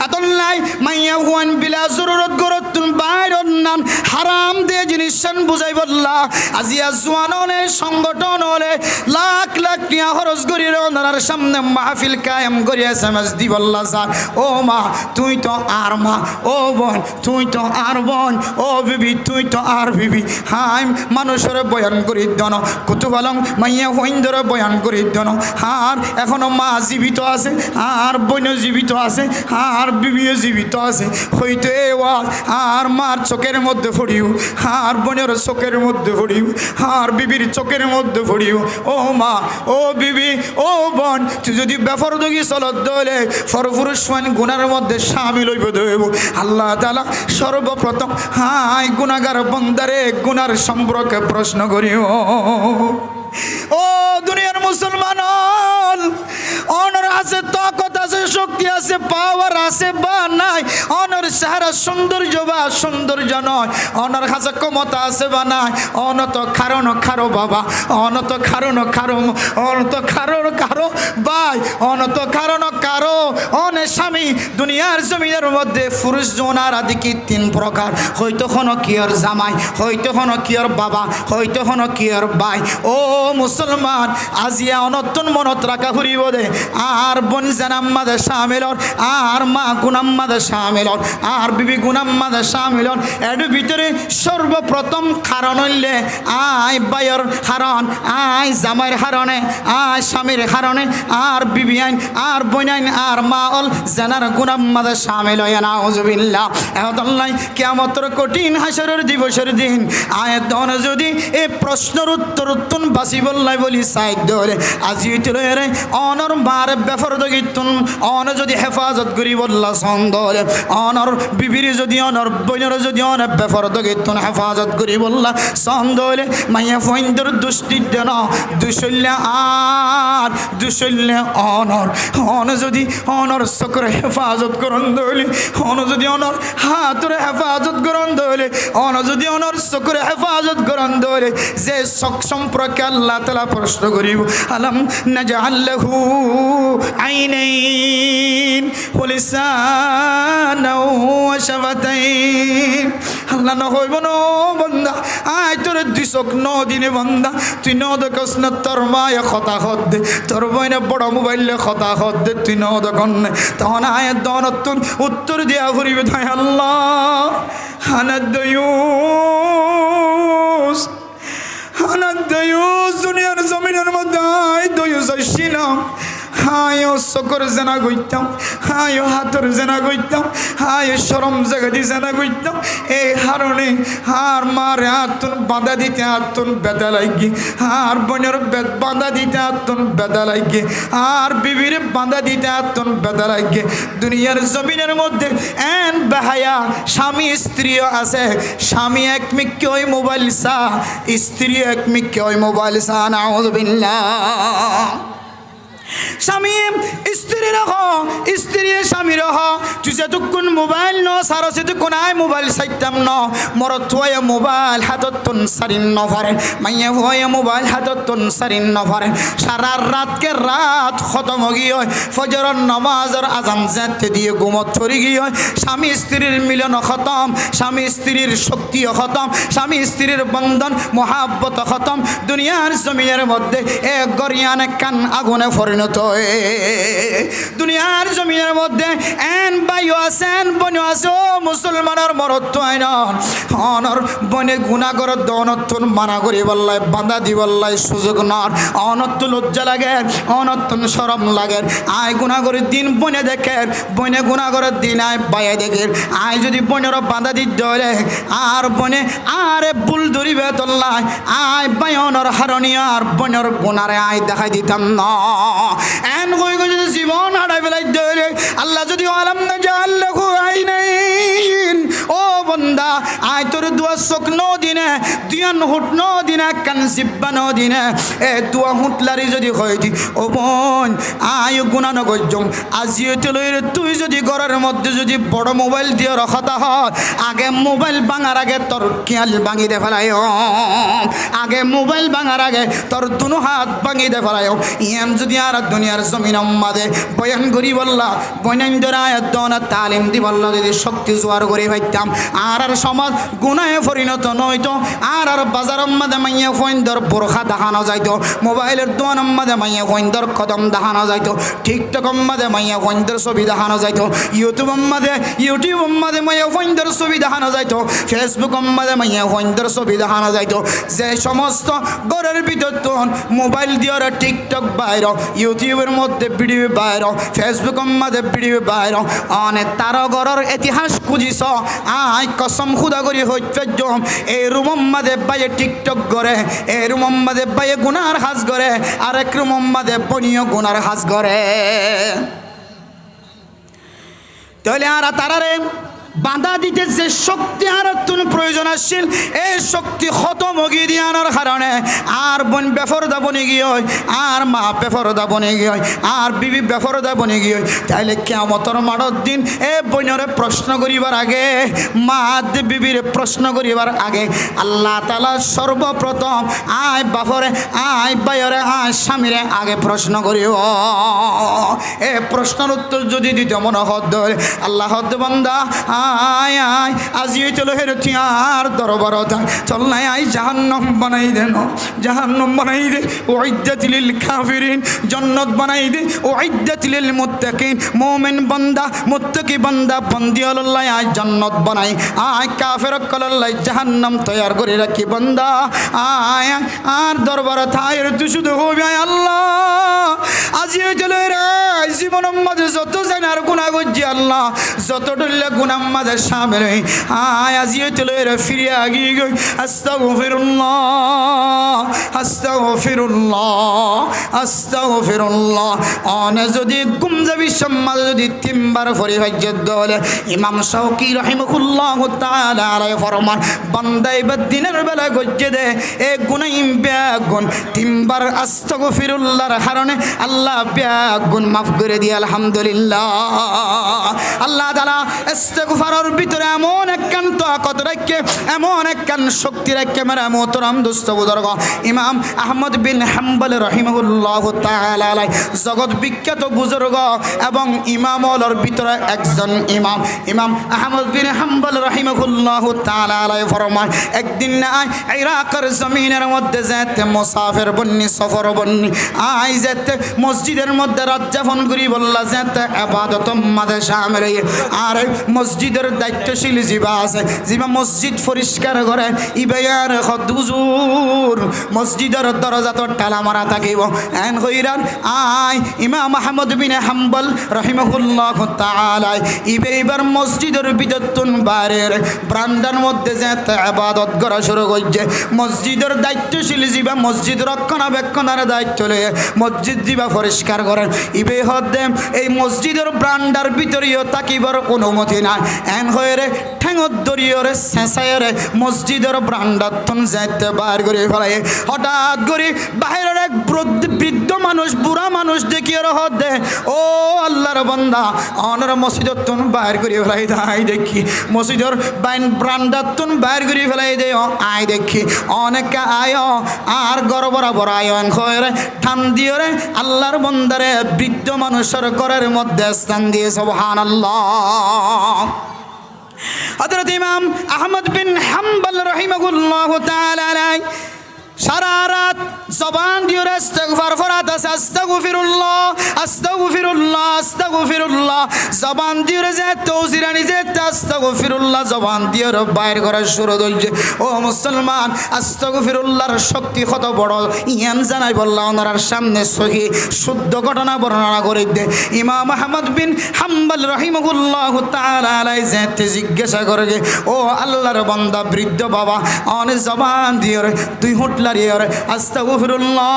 আতল্লাই মাইয়া হুয়ান বিলা জরুরত গরতুন বাইরন নান হারাম দিয়ে জিনিসন বুঝাই বললা আজিয়া জোয়ান হলে সংগঠন হলে লাখ লাখ টিয়া খরচ করি ওনার সামনে মাহফিল কায়েম করি এসএমএস দি বললা যা ও মা তুই তো আর মা ও বোন তুই তো আর বোন ও বিবি তুই তো আর বিবি হাই মানুষের বয়ান করি দন কত বলং মাইয়া হইন্দর বয়ান করি দন আর এখনো মা জীবিত আছে আর বোন জীবিত আছে আর বিবিও জীবিত আছে হইতো এ ওয়াজ আর মার চোখের মধ্যে পড়িও আর বোনের চোখের মধ্যে পড়িও আর বিবির চোখের মধ্যে পড়িও ও মা ও বিবি ও বোন তুই যদি বেফরদগি চলত দলে ফরপুরুষ মান গুনার মধ্যে শামিল হইব দেব আল্লাহ তাআলা সর্বপ্রথম হাই গুনাহগার বান্দারে গুনার সম্পর্কে প্রশ্ন করিও ও দুনিয়ার মুসলমান অনর আছে তাকত আছে শক্তি আছে পাওয়ার আছে বা নাই অনর চেহারা সৌন্দর্য বা সৌন্দর্য নয় অনর কাছে ক্ষমতা আছে বা নাই অনত কারণ খারো বাবা অনত কারণ খারো অনত কারণ কারো ভাই অনত কারণ কারো অনে স্বামী দুনিয়ার জমিনের মধ্যে পুরুষ জনার আদি কি তিন প্রকার হয়তো কোনো কিয়র জামাই হয়তো কোনো কিয়র বাবা হয়তো কোনো কিয়র ভাই ও মুসলমান আজিয়া অনতন মনত রাখা ফুরিব দে আর বোন জানাম্মাদের শামিলর আর মা গুনাম্মাদের শামিলর আর বিবি গুনাম্মাদের শামিলর এর ভিতরে সর্বপ্রথম কারণ হইলে আয় বায়র হারণ আয় জামাইয়ের হারণে আয় স্বামীর হারণে আর বিবি আইন আর বোন আইন আর মা অল জানার গুনাম্মাদের শামিল হয় না উজবিল্লাহ এহদাল্লাহ কিয়ামতের কঠিন হাসরের দিবসের দিন আয়াত দন যদি এই প্রশ্নের উত্তর উত্তন বাসি বললাই বলি সাইড ধরে আজি রে অনর মার বেফর দগিতুন অন যদি হেফাজত করি বললা সন্দর অনর বিবির যদি অনর বইনর যদি অন বেফর দগিতুন হেফাজত করি বললা সন্দর মাইয়া ফইন্দর দুষ্টি দেন দুশল্যা আর দুশল্যা অনর অন যদি অনর সকর হেফাজত করন দইলে অন যদি অনর হাতরে হেফাজত করন দইলে অন যদি অনর সকর হেফাজত করন দইলে যে সক্ষম প্রকার আল্লাহ তাআলা প্রশ্ন করিব আলম নাজআল লাহু আইনাইন ওয়া লিসানান ওয়া শাফাতাইন আল্লাহ না হইব না বান্দা আয় তোর দিশক ন দিনে বান্দা তুই ন দেখস না তোর মায়ে কথা হদ দে তোর বইনে বড় মোবাইলে কথা হদ দে তুই ন দেখন তখন আয় দনতুন উত্তর দিয়া ফুরিবে তাই আল্লাহ হানাদয়ুস হানাদয়ুস দুনিয়ার জমিনের মধ্যে আয় দয়ুস আসিলাম হায় সকর জেনা গইতাম হায় হাতর জেনা গইতাম হায় শরম জায়গাটি জেনা গইতাম এই হারণে হার মারে হাতুন বাঁধা দিতে হাতুন বেদা লাগি আর বোনের বাঁধা দিতে হাতুন বেদা লাগে আর বিবির বাঁধা দিতে হাতুন বেদা লাগে দুনিয়ার জমিনের মধ্যে এন বেহায়া স্বামী স্ত্রীও আছে স্বামী এক মিক্কে ওই মোবাইল সা স্ত্রী এক মিক্কে ওই মোবাইল সা নাউযুবিল্লাহ স্বামী স্ত্রী রহ স্ত্রী স্বামী রহ তুই যেতক্ষণ মোবাইল ন সার সেতক্ষণ আয় মোবাইল সাইতাম ন মরত হয়ে মোবাইল হাতত তুন সারিন নভরে মাইয়া হয়ে মোবাইল হাতত তুন সারিন নভরে সারা রাতকে রাত খতম গিয়ে হয় ফজরের নামাজের আজান যেতে দিয়ে ঘুমত ছড়ি গিয়ে হয় স্বামী স্ত্রীর মিলন খতম স্বামী স্ত্রীর শক্তিও খতম স্বামী স্ত্রীর বন্ধন মহাব্বত খতম দুনিয়ার জমিনের মধ্যে এক গরিয়ান কান আগুনে পরিণত দুনিয়ার জমিনের মধ্যে এন বাইও আছেন বন আছে ও মুসলমানের মরত্ব আইন অনর বনে গুণাগর দনতুন মানা করি বললাই বাঁধা দি বললাই সুযোগ নর অনত্ত লজ্জা লাগে অনত্তন শরম লাগে আয় গুণাগরের দিন বনে দেখেন বনে গুণাগরের দিন আয় বাইয়ে দেখেন আয় যদি বনের বাঁধা দিতে হলে আর বনে আরে বুল ধরিবে তোল্লাই আয় বায়নর হারণীয় আর বনের গুণারে আয় দেখাই দিতাম না এন কই কই যদি জীবন হারাই ফেলাই দে আল্লাহ যদি আলাম না জাল লাহু আইনাইন ও বন্ধু বান্দা আয় তোর দুয়া চোখ ন দিনে দুয়ান হুট ন দিনে কান জিব্বা ন দিনে এ দুয়া হুটলারি যদি হয় দি ও বোন আয় গুণা নগজম আজিও তেলইরে তুই যদি ঘরের মধ্যে যদি বড় মোবাইল দিয়ে রাখাতা হয় আগে মোবাইল ভাঙার আগে তোর খেয়াল ভাঙি দে ফেলাই আগে মোবাইল ভাঙার আগে তোর দুনো হাত ভাঙি দে ফেলাই ইয়াম যদি আর দুনিয়ার জমিন মাদে বয়ান করি বললা বয়ান আয়াত দনা তালিম দি বললা যদি শক্তি জোয়ার করে ভাইতাম আর সমাজ গুনাহে পরিণত নইতো আর বাজারের মাঝে মাইয়া ফইন্দর বোরখা দেখানো যাইতো মোবাইলের দোকানের মাঝে মাইয়া ফইন্দর কদম দেখানো যাইতো টিকটকের মাঝে মাইয়া ফইন্দর ছবি দেখানো যাইতো ইউটিউবের মাঝে মাইয়া ফইন্দর ছবি দেখানো যাইতো ফেসবুকের মাঝে মাইয়া ফইন্দর ছবি দেখানো যাইতো যে সমস্ত ঘরের ভিতর তখন মোবাইল দিয়ে টিকটক বাইর ইউটিউবের মধ্যে ভিডিও বাইর ফেসবুকের মাঝে ভিডিও বাইর অনেক তার ঘরের ইতিহাস খুঁজিস আই কসম খুদা করি হইতে এই রুমের মাঝে বাইরে টিকটক করে এই রুমের মাঝে বাইরে গুনার হাজ করে আর এক রুমের মাঝে বনিও গুনার হাজ করে তাহলে আর তারারে বাধা দিতে যে শক্তি আর প্রয়োজন আসছিল এই শক্তি খতম হয়ে দিয়ে আনার কারণে আর বোন বেফরদা বনে গিয়ে আর মা বেফরদা বনে গিয়ে আর বিবি বেফরদা বনে গিয়ে তাইলে কিয়ামতের মাঠের দিন এ বোনরে প্রশ্ন করিবার আগে মা বিবির প্রশ্ন করিবার আগে আল্লাহ তাআলা সর্বপ্রথম আয় বাপরে আয় বাইরে আয় স্বামীরে আগে প্রশ্ন করিও এ প্রশ্নের উত্তর যদি দিতে মনে হদ আল্লাহ হদ বান্দা আয় আয় আজিয়ে চলো হেরতি আর দরবারতা চল নাই আয় জাহান্নাম বানাই দেন জাহান্নাম বানাই দে উইদ্দাত লিল কাফিরিন জান্নাত বানাই দে উইদ্দাত লিল মুত্তাকিন মুমিন বান্দা মুত্তাকি বান্দা বন্দি আল্লাহ আয় জান্নাত বানাই আয় কাফির কল্লাহ জাহান্নাম তৈয়ার করে রাখি বান্দা আয় আর দরবারতা এর তুই শুধু হবে আল্লাহ আজিয়ে চলো রে জীবনের মাঝে যত জানার গুনাহ করছি আল্লাহ যত ডলে গুনাহ মাঝে শামিল আয় আজিয়ে চলো রে ফিরে আগিয়ে গই আস্তাগফিরুল্লাহ আস্তাগফিরুল্লাহ আস্তাগফিরুল্লাহ অনে যদি গুম যাবি সম্মাদ যদি তিনবার ফরি হজ্জত দলে ইমাম শাওকি রাহিমাহুল্লাহু তাআলা আলাইহি ফরমান বান্দাই দিনের বেলা গজ্জে দে এ গুনাহ বেগুন তিনবার আস্তাগফিরুল্লাহর কারণে আল্লাহ বেগুন মাফ করে দিয়ে আলহামদুলিল্লাহ আল্লাহ তাআলা ইস্তিগফারের ভিতরে এমন একখান তাকত রাখে এমন একখান শক্তি রাখে মেরা মোহতারাম দোস্ত বুজুর্গ ইমাম আহমদ বিন হাম্বল রাহিমাহুল্লাহু তাআলা আলাই জগৎ বিখ্যাত বুজুর্গ এবং ইমামদের ভিতরে একজন ইমাম ইমাম আহমদ বিন হাম্বল রাহিমাহুল্লাহু তাআলা আলাই ফরমান একদিন আয় ইরাকের জমিনের মধ্যে যেতে মুসাফির বন্নি সফর বন্নি আয় যেতে মসজিদের মধ্যে রাত যাপন করি বললা যেতে ইবাদত মাঝে শামিল আর মসজিদের দায়িত্বশীল জিবা আছে জিবা মসজিদ পরিষ্কার করে ইবায়ার হুজুর মসজিদের দরজা তো তালা মারা থাকিব এন হইরান আয় ইমাম আহমদ বিন হাম্বল রাহিমাহুল্লাহু তাআলা ইবার মসজিদের ভিতরতুন বাইরের বারান্দার মধ্যে যেতে ইবাদত করা শুরু করছে মসজিদের দায়িত্বশীল জিবা মসজিদ রক্ষণাবেক্ষণের দায়িত্ব লয়ে মসজিদ জিবা পরিষ্কার করেন ইবে হদে এই মসজিদের বারান্দার ভিতরেও তাকিবার অনুমতি নাই এন হয়ে ঠেঙত দরিয়রে শেষায়রে মসজিদের বারান্দাতন যাইতে বার করে ফেলাই হঠাৎ করে বাইরের এক বৃদ্ধ মানুষ বুড়া মানুষ দেখিয়ে হদে ও আল্লাহর বান্দা অনর মসজিদতন বাইর করে ফেলাই আই দেখি মসজিদের বারান্দাতন বাইর করে ফেলাই দে আই দেখি অনেকে আয় আর গড় বরাবর আয় এন হয়ে ঠান দিয়ে আল্লাহর বান্দারে বৃদ্ধ মানুষের ঘরের মধ্যে স্থান দিয়ে সুবহানাল্লাহ হযরত ইমাম আহমদ বিন হাম্বল রাহিমাহুল্লাহু তাআলা আলাইহি সারা রাত জবান দিয়ে ইস্তিগফার করাত আস্তাগফিরুল্লাহ আস্তাগফিরুল্লাহ আস্তাগফিরুল্লাহ জবান দিয়ে যে তৌজিরানি যে আস্তাগফিরুল্লাহ জবান দিয়ে বাইর করা শুরু হইছে ও মুসলমান আস্তাগফিরুল্লাহর শক্তি কত বড় ইয়ান জানাই বললা ওনার সামনে সহি শুদ্ধ ঘটনা বর্ণনা করে দে ইমাম আহমদ বিন হাম্বল রাহিমাহুল্লাহু তাআলা আলাইহি যেতে জিজ্ঞাসা করে ও আল্লাহর বান্দা বৃদ্ধ বাবা অনে জবান দিয়ে তুই হুটলা আস্তাগফিরুল্লাহ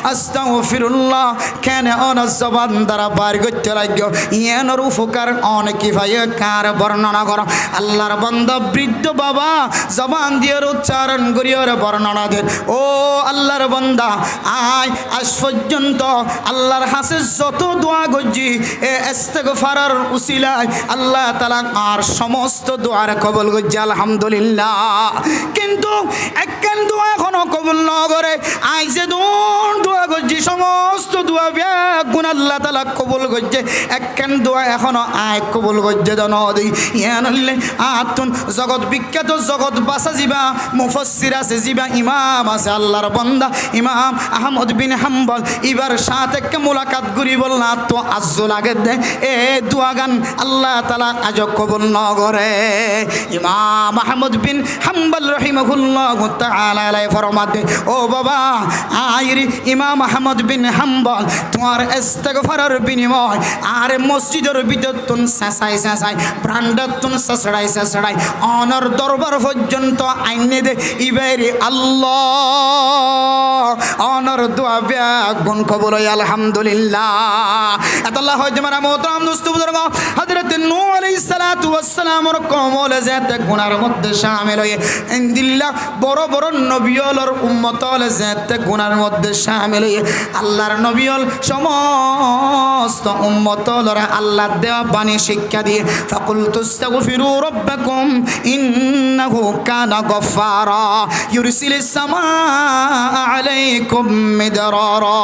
আস্তাগফিরুল্লাহ কেন অন জবান দ্বারা বার করতে লাগো ইয়ানোর উপকার অনেক ভাই কার বর্ণনা করো আল্লাহর বান্দা বৃদ্ধ বাবা জবান দিয়ে উচ্চারণ করি ওর বর্ণনা দেন ও আল্লাহর বান্দা আয় আজ পর্যন্ত আল্লাহর হাসে যত দোয়া করছি এ ইস্তিগফারের উসিলায় আল্লাহ তাআলা আর সমস্ত দোয়ার কবুল করছে আলহামদুলিল্লাহ কিন্তু একখান দোয়া এখনো কবুল না করে আই যে দোয়া করছি সমস্ত দোয়া গুণ আল্লাহ তাআলা কবুল করছে একখান দোয়া এখনো আয় কবুল করছে জানি ইয়ানলে আতুন জগৎ বিখ্যাত জগৎ বাসা জিবা মুফাসসির আছে জিবা ইমাম আছে আল্লাহর বান্দা ইমাম আহমদ বিন হাম্বল এবার সাথে একটা মুলাকাত করি বলনা তো আজ্জু লাগে দে এ দোয়া গান আল্লাহ তাআলা আজ কবুল না করে ইমাম আহমদ বিন হাম্বল রাহিমাহুল্লাহ তাআলা আলাইহি ফরমাতে ও বাবা আইরি ইমাম আহমদ বিন হাম্বল তোমার ইস্তিগফারের বিনিময় আর মসজিদের ভিতর তুন সাসাই ব্রান্ডার তুন সাসড়াই অনর দরবার পর্যন্ত আইনে দে ইবাইরি আল্লাহ অনর দোয়া বিয়া গুণ কবুল হয় আলহামদুলিল্লাহ আল্লাহ হয়তো মারা মোহতারাম দোস্ত বুজুর্গ হযরত নূহ আলাইহিস সালাতু ওয়াস সালামের কওমল জাতে গুনার মধ্যে শামিল হয়ে ইনদিল্লাহ বড় বড় নবিয়লর উম্মতল জাতে গুনার মধ্যে শামিল হয়ে আল্লাহর নবিয়ল সমস্ত উম্মতলরা আল্লাহ দেওয়া বাণী শিক্ষা দিয়ে ফাকুলতু আস্তাগফিরু রাব্বাকুম ইন্নাহু কানা গফফারা ইউরসিলিস সামাআ আলাইকুম মিদরারা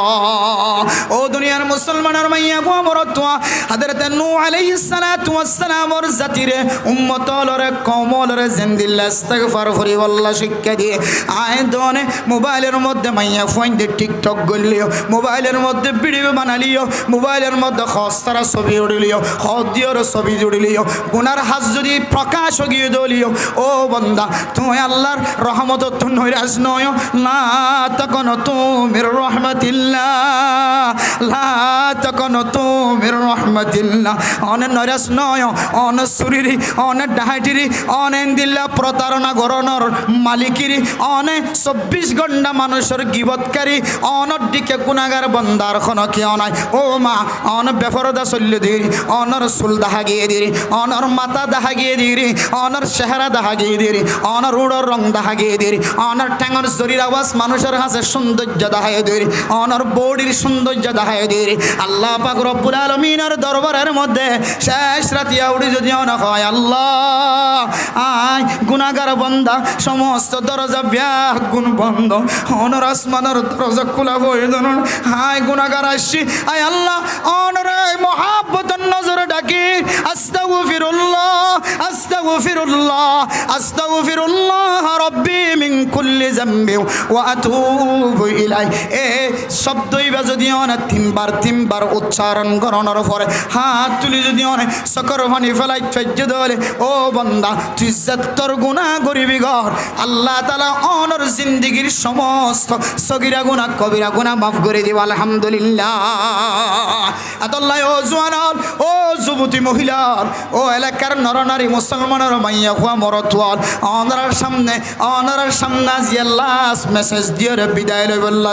ও দুনিয়ার মুসলমানের মাইয়া গো মরতুয়া হযরত নূহ আলাইহিস সালাতু ওয়াস সালামর জাতিরে উম্মতলরে কওমলরে জিন্দিল্লাহ ইস্তিগফার করি আল্লাহ শিক্ষা দিয়ে আয় দনে মোবাইলের মধ্যে মাইয়া ফোন দিয়ে টিকটক গলিও মোবাইলের মধ্যে ভিডিও বানালিও মোবাইলের মধ্যে খস্তারা ছবি উড়িলিও হদিয়র ছবি জুড়িলিও গুনার হাত যদি প্রকাশ গিয়ে দলিও ও বান্দা তুমি আল্লাহর রহমত তো নৈরাজ নয় লা তাকুনতু মির রাহমাতিল্লাহ লা তাকুনতু মির রাহমাতিল্লাহ অনে নৈরাজ নয় অনে সুরিরি অনে ডাহাইটিরি অনে দিল্লা প্রতারণা গরনর মালিকিরি অনে 24 ঘন্টা মানুষের গিবতকারী অনর দিকে গুনাহগার বান্দার কোন কি অনাই ও মা অন বেফরদা চল্লি দিরি অনর চুল দাহা গিয়ে দিরি অনর মাথা দাহা গিয়ে দিরি অনর চেহারা দাহা গিয়ে দিরি অনর উড়র রং দাহা গিয়ে দিরি অনর ঠ্যাঙর জরির আওয়াজ মানুষের হাসে সৌন্দর্য দাহাই দিরি অনর বডির সৌন্দর্য দাহাই দিরি আল্লাহ পাক রব্বুল আলামিনের দরবারের মধ্যে শেষ রাতিয়া উড়ি যদি অন হয় আল্লাহ আয় গুনাহগার বান্দা সমস্ত দরজা ব্যাগ গুণ বন্ধ অনর আসমানের দরজা খোলা হয়ে ধরুন হায় গুনাহগার আসছি আয় আল্লাহ অনরে মহাব্বতের নজর ডাকি আস্তাগফিরুল্লাহ আস্তাগফিরুল্লাহ আস্তাগফিরুল্লাহ রব্বি মিন কুল্লি যামবি ওয়া আতুবু ইলাই এ শব্দই বা যদি অনেক তিনবার উচ্চারণ করানোর পরে হাত তুলি যদি অনেক সকর পানি ফেলাই ফেজ্জে দলে ও বান্দা তুই যতর গুনাহ করিবি গর আল্লাহ তাআলা অনর জিন্দেগীর সমস্ত সগীরা গুনাহ কবিরা গুনাহ মাফ করে দিব আলহামদুলিল্লাহ আল্লাহ ও জওয়ান ও যুবতী মহিলা ও এলাকার নরনারী মুসলমানের মাইয়া হুয়া মরতওয়াল অনার সামনে জিয়াল্লাস মেসেজ দিয়ে বিদায় লই বললা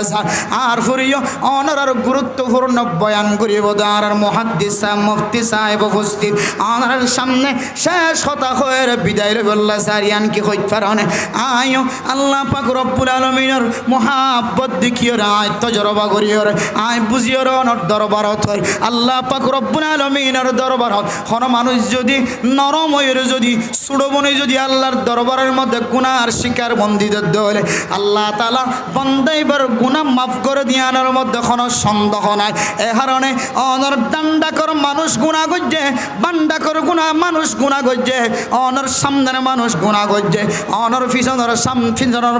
আর ফুরিও অনার গুরুত্বপূর্ণ বয়ান করিব দার মুহাদ্দিস মুফতি সাহেব উপস্থিত অনার সামনে শেষ কথা হয়ে বিদায় লই বললা সারিয়ান কি হইত পারনে আয়ো আল্লাহ পাক রব্বুল আলামিনের মুহাব্বত দেখিও রায় তজরবা করিও আয় বুঝিও অনর দরবারত আল্লাহ পাক রব্বুল আলামিনের দরবারত হন মানুষ যদি নরম হয়ে যদি সুড়বনে যদি আল্লাহর দরবারের মধ্যে গুনার শিকার বন্দীদের দলে আল্লাহ তাআলা বান্দাইবার গুনাহ মাফ করে দিয়ানোর মধ্যে কোনো সন্দেহ নাই এ কারণে অনর দান্ডাকর মানুষ গুনাহ করছে বান্ডাকর গুনাহ মানুষ গুনাহ করছে অনর সামনের মানুষ গুনাহ করছে অনর পিছনের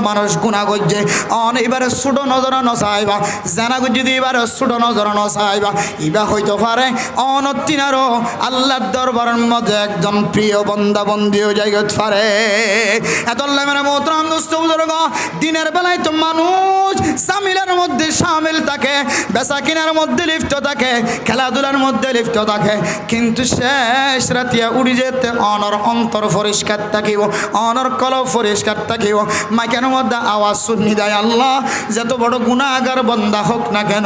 মানুষ গুনাহ করছে অন এবারে ছোট নজর নসাইবা জানা যদি এবারে ছোট নজর নসাইবা ইবা হইতে পারে অনতিনারও আল্লাহর দরবারের মধ্যে একজন প্রিয় বান্দা বন্দিও জায়গা পারে এত আল্লাহ মানে মোহতরম দোস্ত বুজুর্গ দিনের বেলায় তো মানুষ জামিলের মধ্যে শামিল থাকে, বেচা কেনার মধ্যে লিপ্ত থাকে, খেলাধুলার মধ্যে লিপ্ত থাকে, কিন্তু শেষ রাতিয়া উড়ি যেতে অনর অন্তর পরিষ্কার থাকিব, অনর কলব পরিষ্কার থাকিব। মাইকের মধ্যে আওয়াজ শুনি দেয়, আল্লাহ যত বড় গুনাহগার বান্দা হোক না কেন,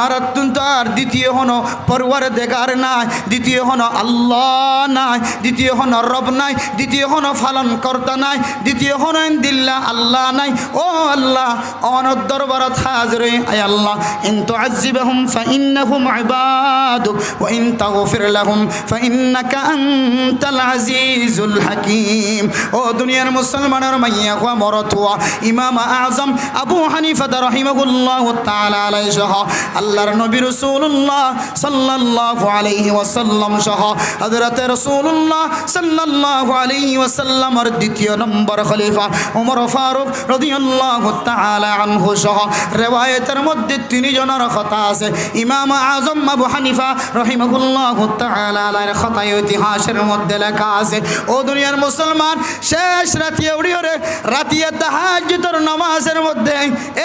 আর অত্যন্ত আর দ্বিতীয় হনো পরওয়ার দেখার নাই, দ্বিতীয় হনো আল্লাহ নাই, দ্বিতীয় হনো রব নাই, দ্বিতীয় হনো ফালন কর্তা নাই, দ্বিতীয় হনো দিল্লা আল্লাহ নাই। ও আল্লাহ অনর দরবারত হাজির আয় আল্লাহ, ইন তুআযিবহুম ফাইন্নাহুম ইবাদুক ওয়া ইন তাগফির লাহুম ফাইন্নাকা আনতাল আজিজুল হাকীম। ও দুনিয়ার মুসলমানের মাইয়া ওয়া মরতুয়া ইমাম আযম আবু হানিফা রাহিমাহুল্লাহু তাআলা আলাইহি সহ আল্লাহর নবী রাসূলুল্লাহ সাল্লাল্লাহু আলাইহি ওয়াসাল্লাম সহ হযরত রাসূলুল্লাহ সাল্লাল্লাহু আলাইহি ওয়াসাল্লামের দ্বিতীয় নম্বর খলিফা ওমর ফারুক রাদিয়াল্লাহু তাআলা আনহু সহ রিওয়ায়াতের মধ্যে তিন জনের কথা আছে। ইমাম আযম আবু হানিফা রাহিমাহুল্লাহু তাআলা আলাইহির কথা ইতিহাসের মধ্যে লেখা আছে। ও দুনিয়ার মুসলমান, শেষ রাতে উড়িয়ে রাতিয়া তাহাজ্জুদের নামাজের মধ্যে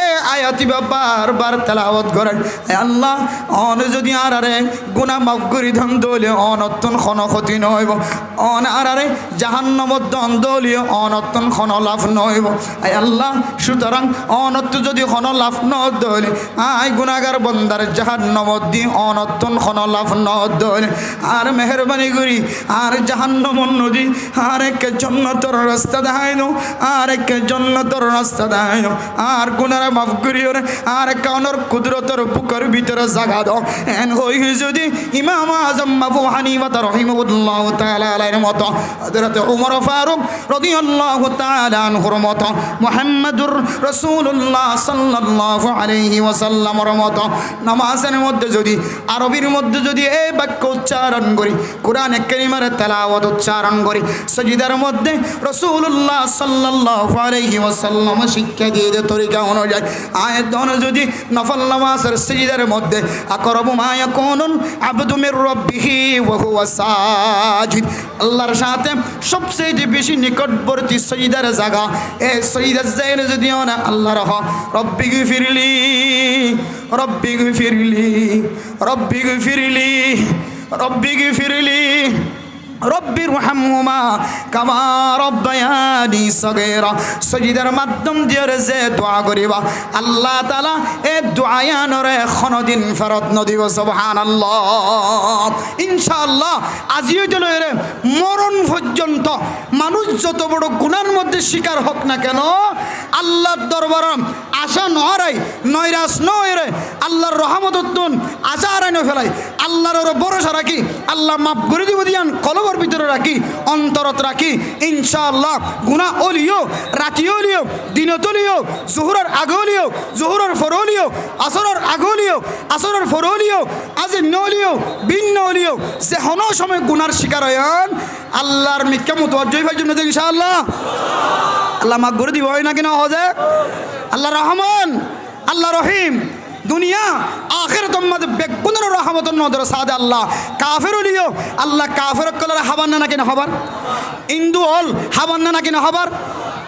এই আয়াতটি বারবার তেলাওয়াত করেন, আল্লাহ অন যদি আরে গুনাহ মাফ করি ধন দলিয়ে অনত্তন খন ক্ষতি নইব, অন আরে জাহান্নামত দন দলিয়ে অনত্তন খন লাভ নইব। আল্লাহ সুতরাং অনত্ত যদি খন লাভ ন দলে আয় গুনাহগার বন্দার জাহান্নামত দি অনত্তন খন লাভ ন দলে আর মেহরবানি করি আর জাহান্নামত নদী আর এক জান্নাতের রাস্তা দেখাইনো, আর এক জান্নাতের রাস্তা দেখাইনো, আর গুনাহ মাফ করিও রে, আর কাউনের কুদরতের বুকের ভিতরে জায়গা দাও। এন হই যদি ইমাম আযম আবু হানিফা রাহিমাহুল্লাহু তাআলা আলাইহির মতো, হযরত ওমর ফারুক রাদিয়াল্লাহু তাআলা আনহুর মতো, মুহাম্মাদুর রাসূলুল্লাহ সাল্লাল্লাহু আলাইহি ওয়াসাল্লামের মতো নামাজের মধ্যে যদি আরবির মধ্যে যদি এই বাক্য উচ্চারণ করি, কোরআনে কারীমের তেলাওয়াত উচ্চারণ করি, সাজদার মধ্যে রাসূলুল্লাহ সাল্লাল্লাহু আলাইহি ওয়াসাল্লাম শিক্ষা দিয়ে যে তরিকা অনুযায়ী আয়াত যদি নফল নামাজের সাজদার মধ্যে আকরাবু মা ইয়াকুনুল আবদু মির রাব্বিহি ওয়া হুয়া সাজিদ, আল্লাহর সাথে সবচেয়ে বেশি নিকটবর্তী সাজদার জায়গা, এই সাজদার জায়গা যদি না আল্লাহ রব্বি গফিরলি রব্বি গফিরলি রব্বি গফিরলি রব্বি গফিরলি রব্বির রহমহুমা কামা রব্বায়ানি সগীরা, সাজদার মাধ্যম দিয়ে যে দোয়া করিবা আল্লাহ তাআলা এই দোয়ায়ানরে কোনদিন ফেরত নদিব। সুবহানাল্লাহ। ইনশাআল্লাহ আজিও জলরে মরণ পর্যন্ত মানুষ যত বড় গুনার মধ্যে শিকার হোক না কেন, আল্লাহর দরবারে আশা নহারাই নৈরাশ নয়, আল্লাহর রহমতুন আশা হারাই ন ফেলাই, আল্লাহর ভরসা রাখি আল্লাহ মাফ করে দিব দিয়ান কলবের ভিতরে রাখি, অন্তরত রাখি। ইনশাআল্লাহ গুনাহ ওলিও রাতিও লিও দিনত লিও জোহরের আগে লিও জোহরের পরে লিও আসরের আগে লিও আসরের পরে লিও আজ নলিও ভিন্ন লিও যে হনো সময় গুনার শিকার হয়ন আল্লাহর মিক্কা মুতওয়াজ্জিহ ভাই জন্য ইনশাআল্লাহ আল্লাহ মাফ করে দিব। হয় না কিনা হজে আল্লাহ রহমান আল্লাহ রহিম, দুনিয়া আখিরাতের মধ্যে বেগুনের রহমতের নজর সাদে আল্লাহ কাফের লিও আল্লাহ কাফের কলর হাবান না কিনা হবার, হিন্দু হল হাবান না কিনা হবার,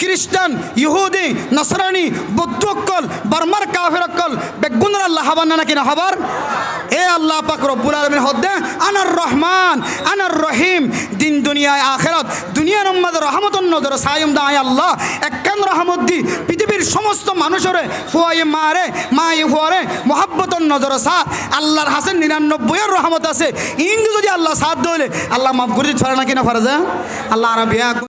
খ্রিস্টান ইহুদি নসরানি বৌদ্ধ অক্কল বার্মার কাফের অক্কল বেগুনের আল্লাহ হাবান না কিনা হবার। এ আল্লাহ পাক রব্বুল আলামিন হদ্দে আনার রহমান আনার রহিম, দিন দুনিয়ায় আখিরাত দুনিয়ার মধ্যে রহমতের নজর সায়ম দায় আল্লাহ একখান রহমত দি পৃথিবীর সমস্ত মানুষের ফুয়ায়ে মারে মায়ে ফুয়ারে মোহাব্বতের নজর সা আল্লাহর হাসেন 99 রহমত আছে। ইন্দু যদি আল্লাহ সাথ দলে আল্লাহ মাফ করে দিতে পারে না কিনা পারে, আল্লাহ আরবিয়া